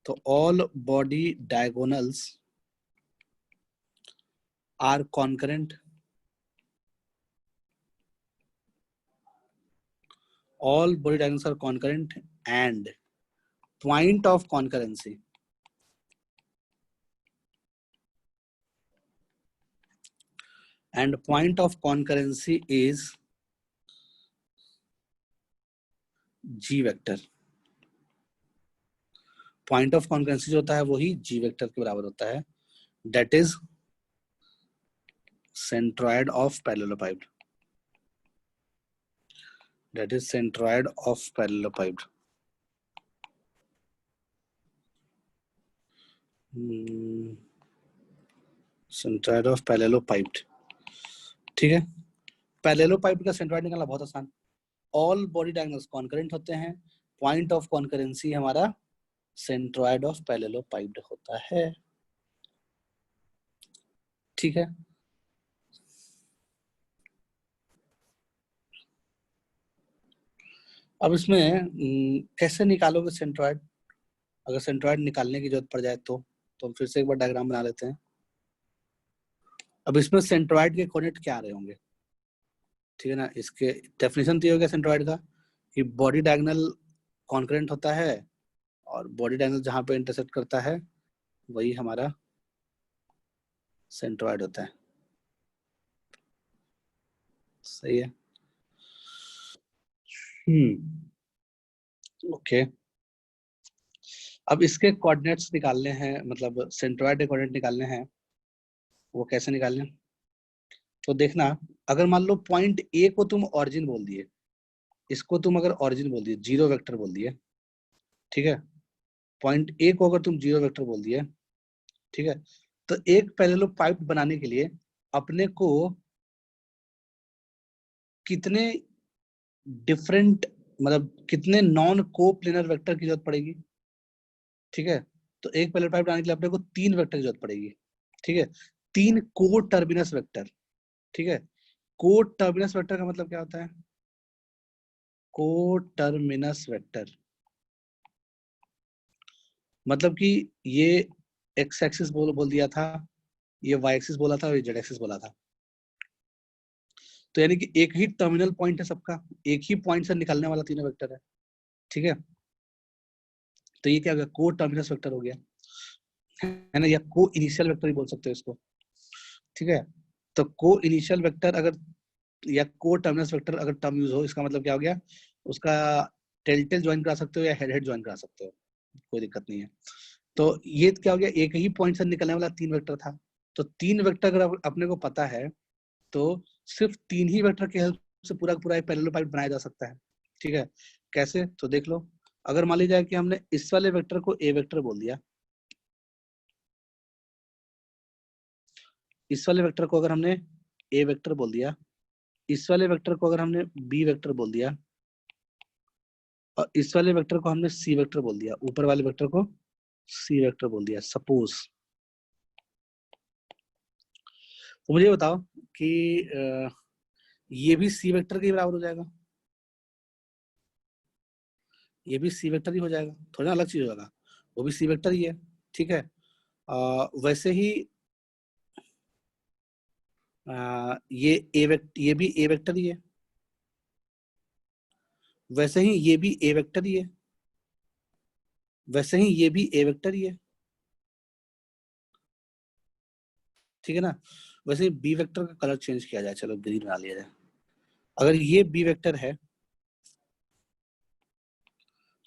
A: तो all body diagonals are concurrent, all body diagonals are concurrent and point of concurrency, and point of concurrency is g vector। point of concurrency जो होता है वही g vector के बराबर होता है, that is centroid of parallelepiped, that is centroid of parallelepiped। centroid of parallelepiped। ठीक है, पैरेललोपाइड का सेंट्रोइड निकालना बहुत आसान, ऑल बॉडी डायगोनल्स कॉन्करेंट होते हैं, पॉइंट ऑफ कॉन्करेंसी हमारा सेंट्रोइड ऑफ पैरेललोपाइड होता है। ठीक है, अब इसमें कैसे निकालोगे सेंट्रोइड, अगर सेंट्रोइड निकालने की जरूरत पड़ जाए तो हम फिर से एक बार डायग्राम बना लेते हैं। अब इसमें सेंट्रोइड के कोऑर्डिनेट क्या आ रहे होंगे, ठीक है ना, इसके डेफिनेशन तो ये हो गया सेंट्रोइड का कि बॉडी डायगोनल कॉन्करेंट होता है और बॉडी डायगोनल जहां पे इंटरसेक्ट करता है वही हमारा सेंट्रोइड होता है। सही है, ओके। अब इसके कोऑर्डिनेट्स निकालने हैं, मतलब सेंट्रोइड के कोऑर्डिनेट निकालने हैं, वो कैसे निकालने, तो देखना, अगर मान लो पॉइंट ए को तुम ऑरिजिन बोल दिए, इसको तुम अगर ऑरिजिन बोल दिए, जीरो वेक्टर बोल दिए, ठीक है, पॉइंट ए को अगर तुम जीरो वेक्टर बोल दिए, ठीक है, तो एक पैरेललोपाइड बनाने के लिए अपने को कितने डिफरेंट, मतलब कितने नॉन को प्लेनर वेक्टर की जरूरत पड़ेगी। ठीक है, तो एक पैरेललोपाइड बनाने के लिए अपने को 3 वेक्टर की जरूरत पड़ेगी। ठीक है, 3 को टर्मिनस वेक्टर। ठीक है, को टर्मिनस वेक्टर का मतलब क्या होता है, को टर्मिनस वेक्टर मतलब कि ये एक्स एक्सिस बोल दिया था, ये y एक्सिस बोला था और ये z एक्सिस बोला था। तो यानी कि एक ही टर्मिनल पॉइंट है सबका, एक ही पॉइंट से निकलने वाला तीनों वेक्टर है, ठीक है। तो ये क्या हो गया, को टर्मिनस वेक्टर हो गया, है ना, या को इनिशियल वेक्टर ही बोल सकते हो इसको, ठीक है। तो को इनिशियल वेक्टर अगर या को टर्मिनस वेक्टर अगर टर्म यूज हो, इसका मतलब क्या हो गया, उसका टेल टेल ज्वाइन करा सकते हो या हेड हेड ज्वाइन करा सकते हो, कोई दिक्कत नहीं है। तो ये क्या हो गया, एक ही पॉइंट से निकलने वाला तीन वेक्टर था। तो तीन वेक्टर अगर अपने को पता है तो सिर्फ तीन ही वेक्टर के हेल्प से पूरा का पूरा एक पैरेललोपाइड बनाया जा सकता है, ठीक है। कैसे, तो देख लो, अगर मान लीजिए कि हमने इस वाले वेक्टर को ए वेक्टर बोल दिया, इस वाले वेक्टर को अगर हमने ए वेक्टर बोल दिया, इस वाले वेक्टर को अगर हमने बी वेक्टर बोल दिया, और इस वाले वेक्टर को हमने सी वेक्टर बोल दिया, ऊपर वाले वेक्टर को सी वेक्टर बोल दिया, सपोज। तो मुझे बताओ कि ये भी सी वेक्टर के बराबर हो जाएगा, ये भी सी वेक्टर ही हो जाएगा, थोड़ा अलग चीज होगा, वो भी सी वेक्टर ही है, ठीक है। वैसे ही ये ये भी ए वेक्टर ही है, वैसे ही ये भी ए वेक्टर ही है, वैसे ही ये भी ए वेक्टर ही है, ठीक है ना। वैसे ही बी वेक्टर का कलर चेंज किया जाए, चलो ग्रीन बना लिया जाए। अगर ये बी वेक्टर है,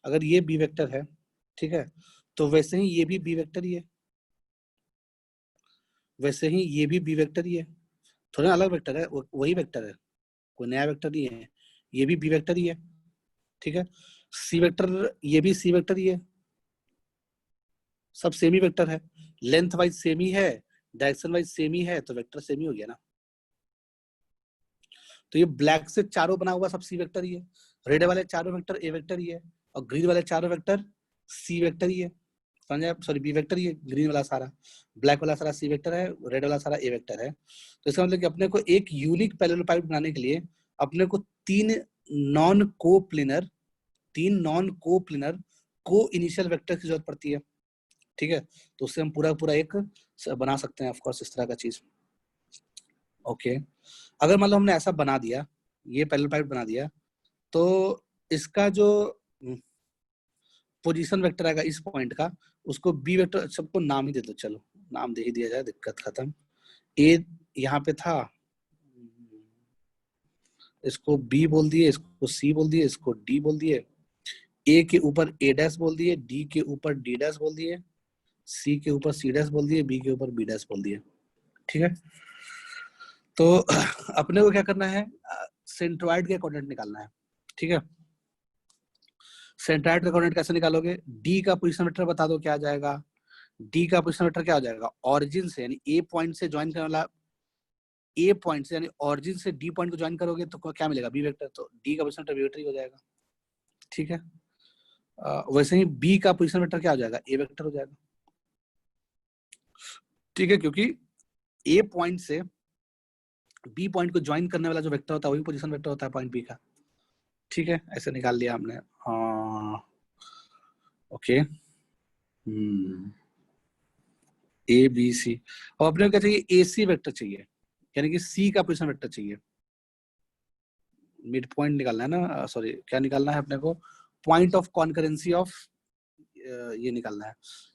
A: अगर ये बी वेक्टर है, ठीक है, तो वैसे ही ये भी बी वेक्टर ही है, वैसे ही ये भी बी वेक्टर ही है, थोड़ा अलग वेक्टर है, वही वेक्टर है, कोई नया वेक्टर नहीं है, ये भी बी वेक्टर ही है, ठीक है। सी वेक्टर, ये भी सी वेक्टर ही है, सब सेम ही वेक्टर है, लेंथ वाइज सेम ही है, डायरेक्शन वाइज सेम ही है, तो वेक्टर सेम ही हो गया ना। तो ये ब्लैक से चारों बना हुआ सब सी वेक्टर ही है, रेड वाले चारों वेक्टर ए वेक्टर ही है, और ग्रीन वाले चारों वेक्टर सी वेक्टर ही है, समझे, सॉरी बी वेक्टर ही है, ग्रीन वाला सारा, ब्लैक वाला सारा सी वेक्टर है, रेड वाला सारा ए वेक्टर है। तो इसका मतलब कि अपने को एक यूनिक पैरेललोपाइड बनाने के लिए अपने को नॉन कोप्लेनर तीन नॉन कोप्लेनर को इनिशियल वेक्टर की जरूरत पड़ती है, ठीक है। तो उससे हम पूरा पूरा एक बना सकते हैं, ऑफ कोर्स, इस तरह का चीज, ओके। अगर मान लो हमने ऐसा बना दिया, ये पैरेललोपाइड बना दिया, तो इसका जो पोजीशन वेक्टर आएगा इस पॉइंट का, उसको बी वेक्टर, सबको नाम ही दे दो, चलो नाम दे ही दिया जाए, दिक्कत खत्म। ए यहाँ पे था, इसको बी बोल दिए, इसको सी बोल दिए, इसको डी बोल दिए, ए के ऊपर ए डैश बोल दिए, डी के ऊपर डी डैश बोल दिए, सी के ऊपर सी डैश बोल दिए, बी के ऊपर बी डैश बोल दिए, ठीक है। तो अपने को क्या करना है, सेंट्रोइड के कोऑर्डिनेट निकालना है, ठीक है। सेंट्रोइड का कोऑर्डिनेट कैसे निकालोगे, डी का पोजीशन वेक्टर बता दो क्या आ जाएगा, डी का पोजीशन वेक्टर क्या हो जाएगा, ऑरिजिन से यानी ए पॉइंट से ज्वाइन करने वाला, ए पॉइंट से यानी ऑरिजिन से डी पॉइंट को ज्वाइन करोगे तो क्या मिलेगा, बी वेक्टर, तो डी का पोजीशन वेक्टर बी वेक्टर ही हो जाएगा, ठीक है। वैसे ही बी का पोजीशन वेक्टर क्या हो जाएगा, ए वेक्टर हो जाएगा, ठीक है, क्योंकि ए पॉइंट से बी पॉइंट को ज्वाइन करने वाला जो वेक्टर होता है वही पोजीशन वेक्टर होता है पॉइंट बी का, ठीक है। ऐसे निकाल लिया हमने, ओके, ए बी सी। अब अपने को क्या चाहिए, ए सी वेक्टर चाहिए, यानी कि सी का पोजीशन वेक्टर चाहिए, मिड पॉइंट निकालना है ना, सॉरी क्या निकालना है अपने को, पॉइंट ऑफ कॉन्करेंसी ऑफ, ये निकालना है,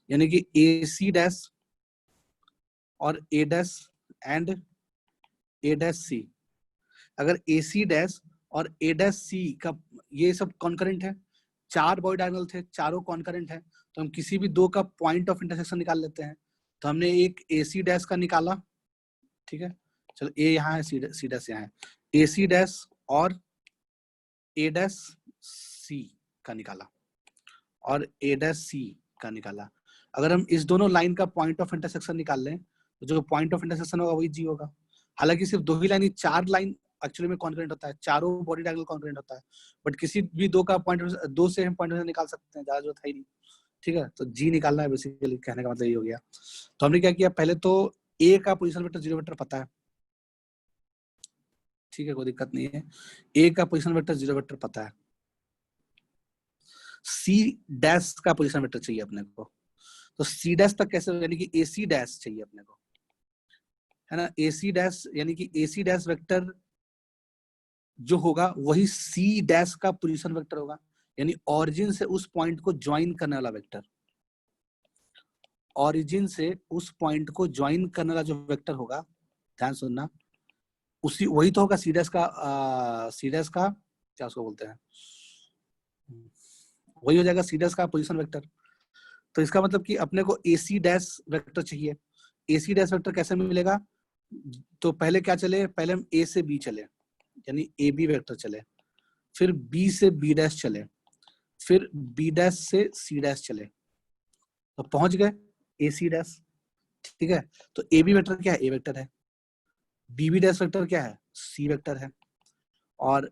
A: यानी कि ए सी डैश और ए dash and A dash C. अगर ए सी डैश और ए डैश सी का ये सब कॉन्करेंट है, चार बॉडी डायगोनल थे, चारों कॉन्करेंट है, तो हम किसी भी दो का पॉइंट ऑफ इंटरसेक्शन निकाल लेते हैं। तो हमने एक ए सी डैश का निकाला, ठीक है, चलो ए यहाँ है, सी डैश यहाँ है, ए सी डैश और ए डैश सी का निकाला और ए डैश सी का निकाला। अगर हम इस दोनों लाइन का पॉइंट ऑफ इंटरसेक्शन निकाल लें तो जो पॉइंट ऑफ इंटरसेक्शन होगा वही जी होगा। हालांकि सिर्फ दो ही लाइन, चार लाइन एक्चुअली में कॉन्करेंट होता है, चारों बॉडी डायगोनल कॉन्करेंट होता है, बट किसी भी दो का पॉइंट, दो से हम पॉइंट निकाल सकते हैं, ज्यादा जरूरत है ही नहीं, ठीक है। तो जी निकालना है बेसिकली, कहने का मतलब ये हो गया। तो हमने क्या किया, पहले तो ए का पोजिशन वेक्टर जीरो वेक्टर पता है, ठीक है, कोई दिक्कत नहीं है, ए का पोजिशन वेक्टर जीरो वेक्टर पता है। सी डैश का पोजिशन वेक्टर चाहिए अपने को, तो सी डैश तक कैसे, यानी कि ए सी डैश चाहिए अपने को, है ना, AC डैश यानी कि AC डैश वेक्टर जो होगा वही C डैश का पोजीशन वेक्टर होगा, यानी ऑरिजिन से उस पॉइंट को ज्वाइन करने वाला वेक्टर, ऑरिजिन से उस पॉइंट को ज्वाइन करने वाला जो वेक्टर होगा, ध्यान सुनना, उसी वही तो होगा C डैश का, C डैश का क्या उसको बोलते हैं, वही हो जाएगा C डैश का पोजीशन वेक्टर। तो इसका मतलब कि अपने को AC डैश वेक्टर चाहिए। AC डैश वेक्टर कैसे मिलेगा, तो पहले क्या चले, पहले हम A से B चले, यानी AB वेक्टर चले, फिर B से B डैश चले, फिर B डैश से C डैश चले, तो पहुंच गए AC डैश। ठीक है, तो AB वेक्टर क्या है, A वेक्टर है, BB डैश वेक्टर क्या है, C वेक्टर है, और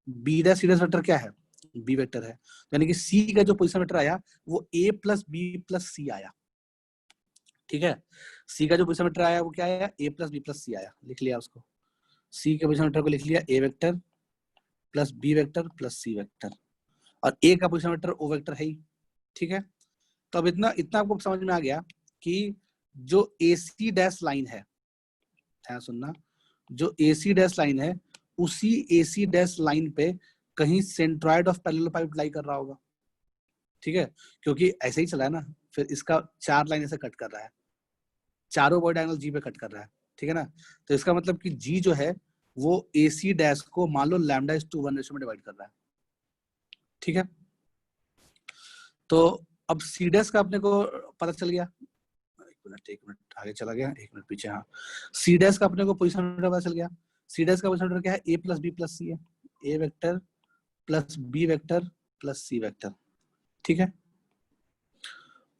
A: B dash C dash vector क्या है, B वेक्टर है। तो यानी कि C का जो पोजीशन वेक्टर आया वो A plus B plus C आया। ठीक है, C का जो पोजीशन वेक्टर आया वो क्या आया, A plus B plus C आया, लिख लिया उसको, C के पोजीशन वेक्टर को लिख लिया A vector plus B vector plus C vector, और A का पोजीशन वेक्टर O वेक्टर है ही। ठीक है, तो अब इतना इतना आपको समझ में आ गया कि जो AC डैश लाइन है, ध्यान सुनना, जो AC डैश लाइन है उसी AC डैश लाइन पे कहीं सेंट्रॉइड ऑफ पैरेललोपाइड लाई कर रहा होगा। ठीक है, क्योंकि ऐसे ही चला है ना, फिर इसका 4 लाइन ऐसे कट कर रहा है, चारों बॉडी डायगोनल G पे कट कर रहा है। ठीक है ना, तो इसका मतलब कि G जो है वो AC डैश को मान लो λ:1 रेशो में डिवाइड कर रहा है। ठीक है, तो अब C डैश का अपने को पता चल गया, एक मिनट आगे चला गया, एक मिनट पीछे, हाँ, C डैश का अपने को पोजीशन पता चल गया। C डैश का पोजीशन क्या है, A plus B plus C है, A vector plus B vector plus C vector. ठीक है,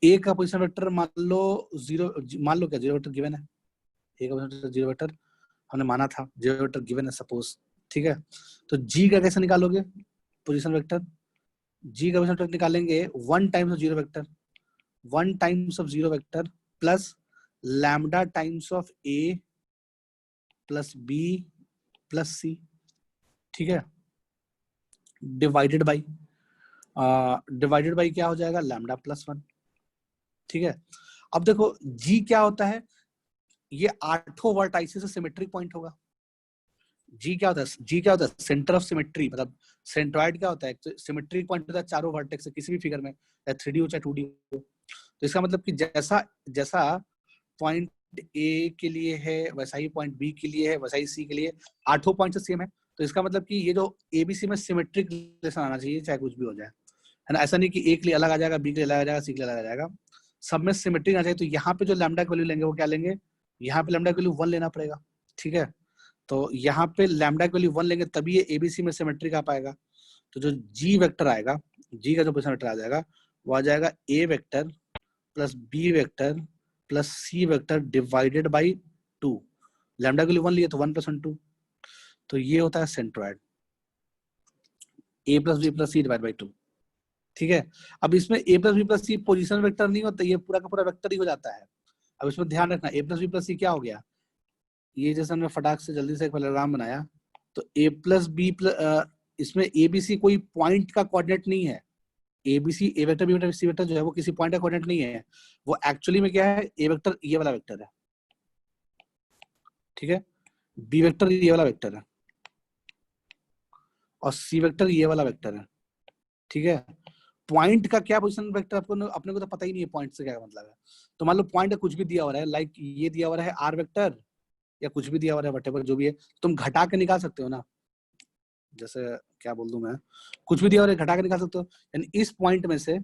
A: A का पोजीशन वेक्टर मान लो 0, मान लो क्या 0 वेक्टर गिवन है, A का पोजीशन वेक्टर 0 वेक्टर हमने माना था, 0 वेक्टर गिवन है सपोज। ठीक है, तो G का कैसे निकालोगे पोजीशन वेक्टर, G का पोजीशन वेक्टर निकालेंगे 1 times of 0 vector, 1 times of 0 vector plus lambda times of A plus B plus C। ठीक है, डिवाइडेड बाई क्या हो जाएगा, λ+1। ठीक है, अब देखो G क्या होता है, ये 8 वर्टाइसेस से सिमेट्रिक पॉइंट होगा। G क्या होता है, G क्या होता है, सेंटर ऑफ सिमेट्री, मतलब सेंट्रॉइड क्या होता है, सिमेट्रिक पॉइंट होता है चारों वर्टेक्स से किसी भी फिगर में, चाहे 3D हो चाहे 2D हो। तो इसका मतलब कि जैसा जैसा पॉइंट A के लिए है वैसा ही पॉइंट B के लिए है, वैसा ही C के लिए, 8 पॉइंट से सेम है। तो इसका मतलब कि ये जो ABC में सिमेट्रिक रिलेशन आना चाहिए, चाहे कुछ भी हो जाए, है ना, ऐसा नहीं कि A के लिए अलग आ जाएगा, B के लिए अलग आ जाएगा, C के लिए अलग आ जाएगा, सब में सिमेट्रिक आना चाहिए। तो यहाँ पे जो लैम्डा की वैल्यू लेंगे वो क्या लेंगे, यहाँ पे लैम्डा की वैल्यू 1 लेना पड़ेगा। ठीक है, तो यहाँ पे लैम्डा की वैल्यू 1 लेंगे तभी ये ABC में सिमेट्रिक आ पाएगा। तो जो G वेक्टर आएगा, G का जो पोजीशन वेक्टर आ जाएगा वो आ जाएगा A vector plus B vector plus C vector divided by 2, lambda की वैल्यू 1 लिए तो 1 + 1 2, तो ये होता है centroid, A plus B plus C divide by 2। ठीक है, अब इसमें A plus B plus C position vector नहीं होता, ये पूरा का पूरा वेक्टर ही हो जाता है। अब इसमें ध्यान रखना, A plus B plus C क्या हो गया, ये जैसे हमने फटाक से जल्दी से एक पैराग्राम बनाया, तो A प्लस B प्लस, इसमें ABC कोई पॉइंट का कोऑर्डिनेट नहीं है, ABC A vector B vector C vector जो है वो किसी पॉइंट का कोऑर्डिनेट नहीं है, वो एक्चुअली में क्या है, A वेक्टर ये वाला वेक्टर है। ठीक है, B वेक्टर ये वाला वेक्टर है, और C वेक्टर ये वाला वेक्टर है। ठीक है, पॉइंट का क्या पोजीशन वेक्टर आपको अपने को तो पता ही नहीं है पॉइंट से क्या मतलब है। तो मान लो पॉइंट का कुछ भी दिया हुआ है, लाइक ये दिया हुआ है R वेक्टर या कुछ भी दिया हुआ है, वटेवर जो भी है, तुम घटा के निकाल सकते हो ना, जैसे क्या बोल दूं मैं, कुछ भी दिया हुआ है घटा के निकाल सकते हो, यानी इस पॉइंट में से,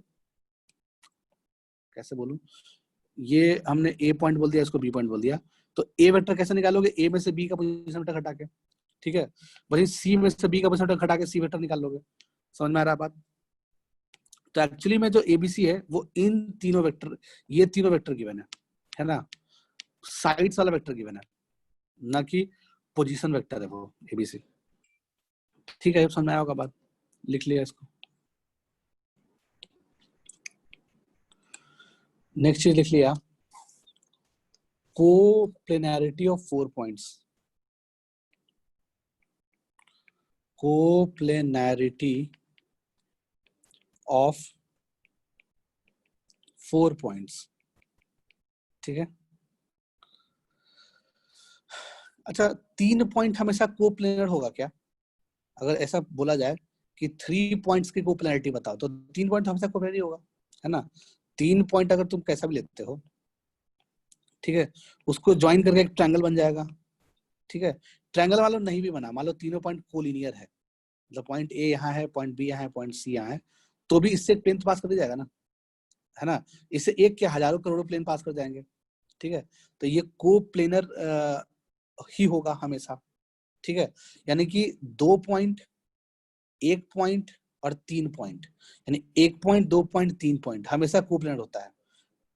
A: कैसे बोलूं, ये हमने A पॉइंट बोल दिया, इसको B पॉइंट बोल दिया, तो A वेक्टर कैसे निकालोगे, A में से B का पोजीशन वेक्टर घटा के। ठीक है, वही C में से B का पोजीशन वेक्टर घटा के C वेक्टर निकाल लोगे। समझ में आ रहा है बात। तो एक्चुअली में जो ABC है वो इन तीनों वेक्टर, ये तीनों वेक्टर गिवन है ना, साइड्स वाला वेक्टर गिवन है, ना कि पोजीशन वेक्टर है वो ABC। ठीक है, समझ में आया होगा बात, लिख लिया इसको। नेक्स्ट चीज लिख लिया, कोप्लेनैरिटी ऑफ 4 पॉइंट्स, कोप्लेनैरिटी ऑफ 4 पॉइंट्स। ठीक है, अच्छा 3 पॉइंट हमेशा कोप्लेनर होगा क्या? अगर ऐसा बोला जाए कि 3 पॉइंट्स की कोप्लेनरिटी बताओ तो 3 पॉइंट हमेशा कोप्लेनर होगा, है ना? 3 पॉइंट अगर तुम कैसा भी लेते हो, ठीक है, उसको ज्वाइन करके एक ट्रायंगल बन जाएगा, ठीक है। ट्रायंगल मान लो नहीं भी बना, मान लो तीनों पॉइंट कोलिनियर है, मतलब पॉइंट ए यहाँ है, पॉइंट बी यहाँ है, पॉइंट सी यहाँ है, तो भी इससे प्लेन पास कर दिया जाएगा ना, है ना? इससे एक के हजारों करोड़ों प्लेन पास कर जाएंगे, ठीक है। तो ये को प्लेनर ही होगा हमेशा, ठीक है। यानी कि 2 पॉइंट, 1 पॉइंट और 3 पॉइंट, यानी 1 पॉइंट, 2 पॉइंट, 3 पॉइंट हमेशा को प्लेनर होता है।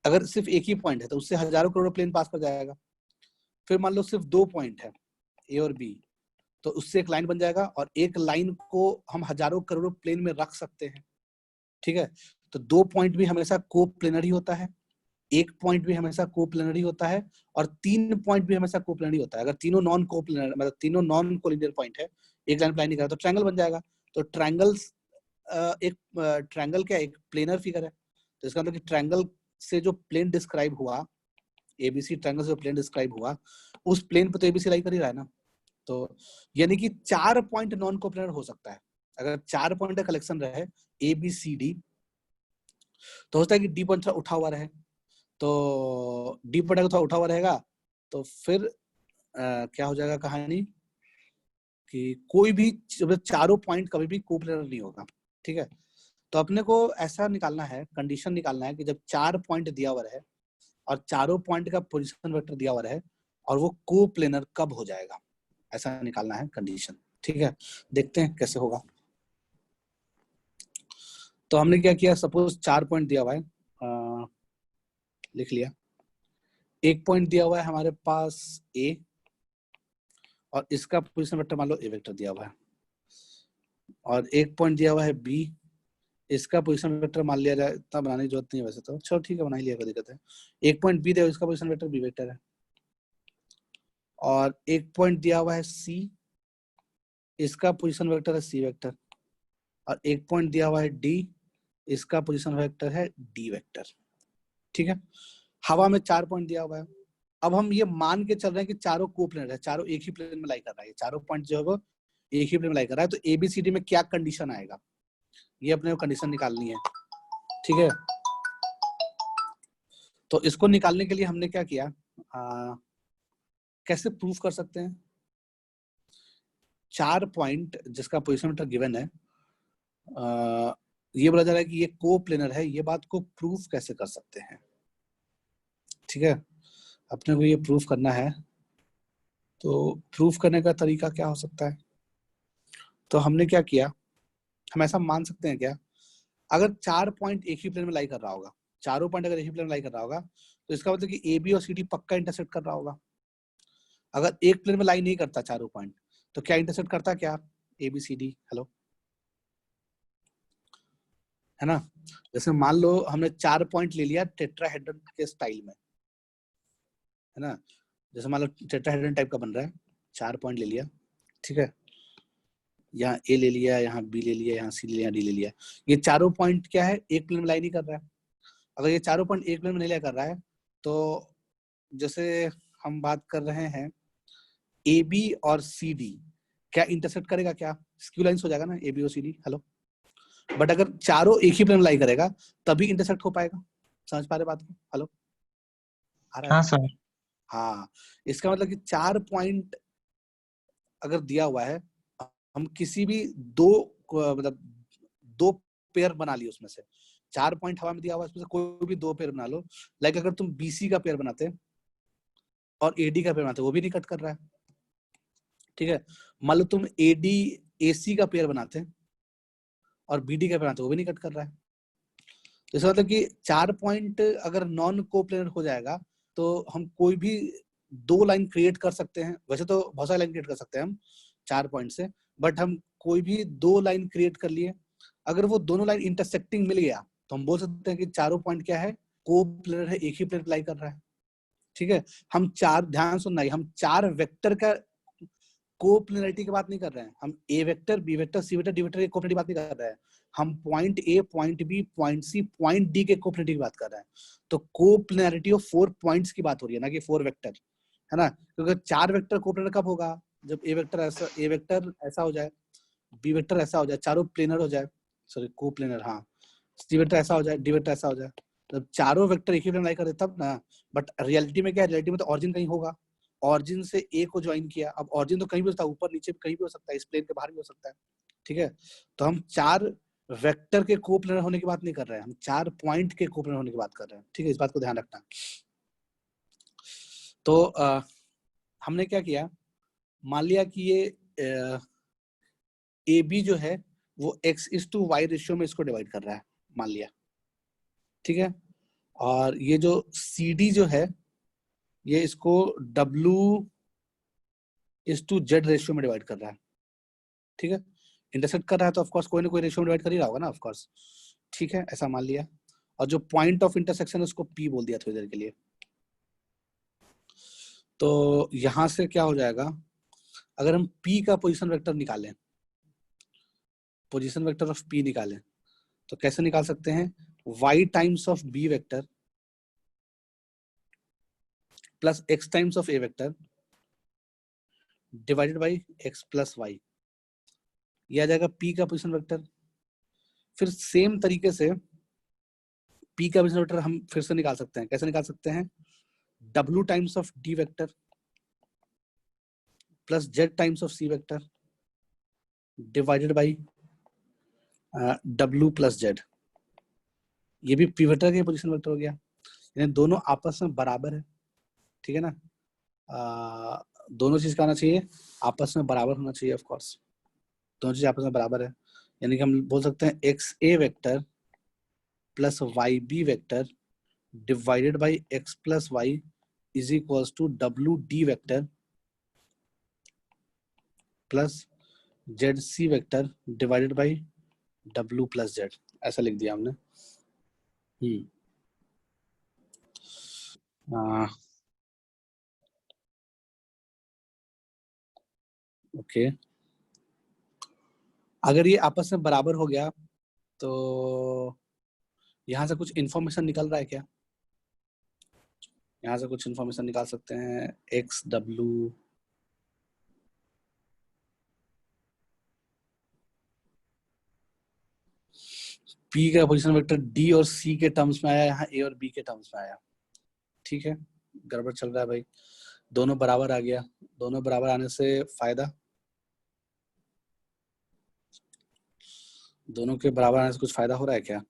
A: अगर सिर्फ एक ही पॉइंट है तो उससे हजारों करोड़ों प्लेन पास कर जाएगा। फिर मान लो सिर्फ 2 पॉइंट है, ए और बी, तो उससे एक लाइन बन जाएगा, और एक लाइन को हम हजारों करोड़ों प्लेन में रख सकते हैं, ठीक है। तो 2 पॉइंट भी हमेशा को प्लेनर ही होता है, 1 पॉइंट भी हमेशा को प्लेनर ही होता है, और 3 पॉइंट भी हमेशा को प्लेनर ही होता है। अगर तीनों नॉन को प्लेनर, मतलब तीनों नॉन कोलिनियर पॉइंट है, एक लाइन प्लान नहीं करा तो ट्रायंगल बन जाएगा। तो ट्रायंगल्स एक ट्रायंगल क्या, एक प्लेनर फिगर है, तो इसका मतलब कि ट्रायंगल से जो प्लेन डिस्क्राइब हुआ, एबीसी ट्रायंगल से जो प्लेन डिस्क्राइब हुआ, उस प्लेन पे तो एबीसी लाई कर ही रहा है ना। तो यानी कि 4 पॉइंट नॉन कोप्लेनर हो सकता है। अगर 4 पॉइंट का कलेक्शन रहे ए बी सी डी, तो होता है कि डी पॉइंट थोड़ा उठा हुआ रहे, तो डी पॉइंट अगर थोड़ा उठा हुआ रहेगा तो फिर क्या हो जाएगा कहानी कि कोई भी चारों पॉइंट कभी भी कोप्लेनर नहीं होगा, ठीक है। तो अपने को ऐसा निकालना है, कंडीशन निकालना है कि जब 4 पॉइंट दिया हुआ है और चारों पॉइंट का पोजीशन वेक्टर दिया हुआ है, और वो कोप्लेनर कब हो जाएगा, ऐसा निकालना है कंडीशन, ठीक है। देखते हैं कैसे होगा। तो हमने क्या किया, सपोज 4 पॉइंट दिया हुआ है, लिख लिया। एक पॉइंट दिया हुआ है हमारे पास ए, और इसका पोजीशन वेक्टर मान लो ए वेक्टर दिया हुआ है, और एक पॉइंट दिया हुआ है बी, इसका पोजीशन वेक्टर मान लिया जाए, इतना बनाने की जरूरत नहीं है वैसे तो, चलो ठीक है बना ही लिया, कोई दिक्कत है। एक पॉइंट बी दिया, इसका पोजीशन वेक्टर बी वेक्टर है, और एक पॉइंट दिया हुआ है सी, इसका पोजीशन वेक्टर है सी वेक्टर, और एक पॉइंट दिया हुआ है डी, इसका पोजीशन वेक्टर है डी वेक्टर, ठीक है। हवा में 4 पॉइंट दिया हुआ है। अब हम ये मान के चल रहे हैं कि चारों कोप्लेनर है, चारों एक ही प्लेन में लाई कर रहा है, चारों पॉइंट जो है वो एक ही प्लेन में लाई कर रहा है, तो एबीसीडी में क्या कंडीशन आएगा, ये अपने को कंडीशन निकालनी है, ठीक है। तो इसको निकालने के लिए हमने क्या किया, कैसे प्रूफ कर सकते हैं, 4 पॉइंट जिसका पोजीशन वेक्टर गिवन है, ये बोला जा रहा है कि ये कोप्लेनर है, ये बात को प्रूफ कैसे कर सकते हैं, ठीक है। अपने को ये प्रूफ करना है, तो प्रूफ करने का तरीका क्या हो सकता है। तो हमने क्या किया, हम ऐसा मान सकते हैं क्या, अगर 4 पॉइंट एक ही प्लेन में लाई कर रहा होगा, चारों पॉइंट अगर एक ही प्लेन में लाई कर रहा होगा, तो इसका मतलब कि ए बी और सी डी पक्का इंटरसेक्ट कर रहा होगा। अगर एक प्लेन में लाई नहीं करता चारों पॉइंट, तो क्या इंटरसेक्ट करता, क्या A B C D, hello, है ना। जैसे मान लो हमने 4 पॉइंट ले लिया टेट्राहेड्रन के स्टाइल में, है ना। जैसे मान लो टेट्राहेड्रन टाइप का बन रहा है, 4 पॉइंट ले लिया, ठीक है, यहाँ ए ले लिया, यहाँ बी ले लिया, यहाँ सी ले लिया, डी ले लिया। ये चारों पॉइंट क्या है, एक प्लेन में लाई नहीं कर रहा है। अगर ये चारों पॉइंट एक प्लेन में नहीं लाई कर रहा है, तो जैसे हम बात कर रहे हैं ए बी और सी डी, क्या इंटरसेक्ट करेगा, क्या स्क्यू लाइंस हो जाएगा ना ए बी और सी डी, हेलो। बट अगर चारों एक ही प्लेन में लाई करेगा तभी इंटरसेक्ट हो पाएगा, समझ पा रहे बात को, हेलो, आ रहा है
B: हाँ
A: बात?
B: सर।
A: हाँ, इसका मतलब कि 4 पॉइंट अगर दिया हुआ है, हम किसी भी दो मतलब 2 पेयर बना लिए उसमें से, 4 पॉइंट हवा में दिया हुआ है, उसमें से कोई भी 2 पेयर बना लो। लाइक अगर तुम बीसी का पेयर बनाते और एडी का पेयर बनाते, वो भी नहीं कट कर रहा है, ठीक है। मान लो तुम एडी एसी का पेयर बनाते और बीडी का पेयर बनाते, वो भी नहीं कट कर रहा है। तो इसका मतलब कि 4 पॉइंट अगर नॉन कोप्लेनर हो जाएगा, तो हम कोई भी 2 लाइन क्रिएट कर सकते हैं। वैसे तो बहुत सारी लाइन क्रिएट कर सकते हैं हम 4 पॉइंट से, बट हम कोई भी 2 लाइन क्रिएट कर लिए। अगर वो दोनों लाइन इंटरसेक्टिंग मिल गया, तो हम बोल सकते हैं कि चारों पॉइंट क्या है, कोप्लेनर है, एक ही प्लेन लाई कर रहा है, ठीक है। हम 4, ध्यान सुनना, हम 4 वेक्टर का कोप्लेनरिटी की बात नहीं कर रहे हैं, हम A vector, B vector, C vector, D vector की कोप्लेनरिटी बात नहीं कर रहे हैं, हम point A, point B, point C, point D के कोप्लेनरिटी की बात कर रहे हैं। तो कोप्लेनरिटी ऑफ 4 पॉइंट्स की बात हो रही है, ना कि 4 वेक्टर, है ना, क्योंकि 4 वेक्टर कोप्लेनर कब होगा, जब ए वेक्टर ऐसा हो जाए, बी वेक्टर ऐसा हो जाए, चारों प्लेनर हो जाए, सॉरी कोप्लेनर, हाँ, सी वेक्टर ऐसा हो जाए, डी वेक्टर ऐसा हो जाए, जब चारों वेक्टर एक ही प्लेन लाई करे तब ना। बट रियलिटी में क्या है, रियलिटी में तो ऑरिजिन कहीं होगा, ऑरिजिन से ए को ज्वाइन किया, अब ऑरिजिन तो कहीं भी हो सकता है, ऊपर नीचे कहीं भी हो सकता है, इस प्लेन के बाहर भी हो सकता है, ठीक है। तो हम 4 वेक्टर के कोप्लेनर होने की बात नहीं कर रहे हैं, हम 4 पॉइंट के कोप्लेनर होने की बात कर रहे हैं, ठीक है, इस बात को ध्यान रखना। तो हमने क्या किया, मान लिया कि ये ए बी जो है वो x:y रेशियो में इसको डिवाइड कर रहा है, मान लिया, ठीक है। और ये जो सी डी जो है ये इसको w:z रेशियो में डिवाइड कर रहा है, ठीक है। इंटरसेक्ट कर रहा है तो ऑफकोर्स कोई ना कोई रेशियो में डिवाइड कर ही रहा होगा ना, ऑफकोर्स, ठीक है, ऐसा मान लिया। और जो पॉइंट ऑफ इंटरसेक्शन है उसको p बोल दिया थोड़ी देर के लिए। तो यहां से क्या हो जाएगा, अगर हम p का पोजीशन वेक्टर निकालें, पोजीशन वेक्टर ऑफ p निकालें, तो कैसे निकाल सकते हैं, y times of b vector plus x times of a vector divided by x plus y, ये आ जाएगा p का पोजीशन वेक्टर। फिर सेम तरीके से p का पोजीशन वेक्टर हम फिर से निकाल सकते हैं, कैसे निकाल सकते हैं, w times of d vector plus z times of c vector divided by w plus z, ये भी p वेक्टर का पोजीशन वेक्टर हो गया, यानी दोनों आपस में बराबर है, ठीक है ना। दोनों चीज का आना चाहिए, आपस में बराबर होना चाहिए, ऑफ कोर्स दोनों चीज आपस में बराबर है, यानी कि हम बोल सकते हैं X A vector plus Y B vector divided by X plus Y is equals to W D vector plus Z C vector divided by W plus Z, ऐसा लिख दिया हमने। ओके, अगर ये आपस में बराबर हो गया तो यहाँ से कुछ इंफॉर्मेशन निकल रहा है क्या, यहाँ से कुछ इंफॉर्मेशन निकाल सकते हैं, एक्स डब्ल्यू पी का पोजीशन वेक्टर डी और सी के टर्म्स में आया, यहाँ ए और बी के टर्म्स में आया, ठीक है, गड़बड़ चल रहा है भाई, दोनों बराबर आ गया, दोनों बराबर आने से फायदा, दोनों के बराबर आने से कुछ फायदा हो रहा है क्या,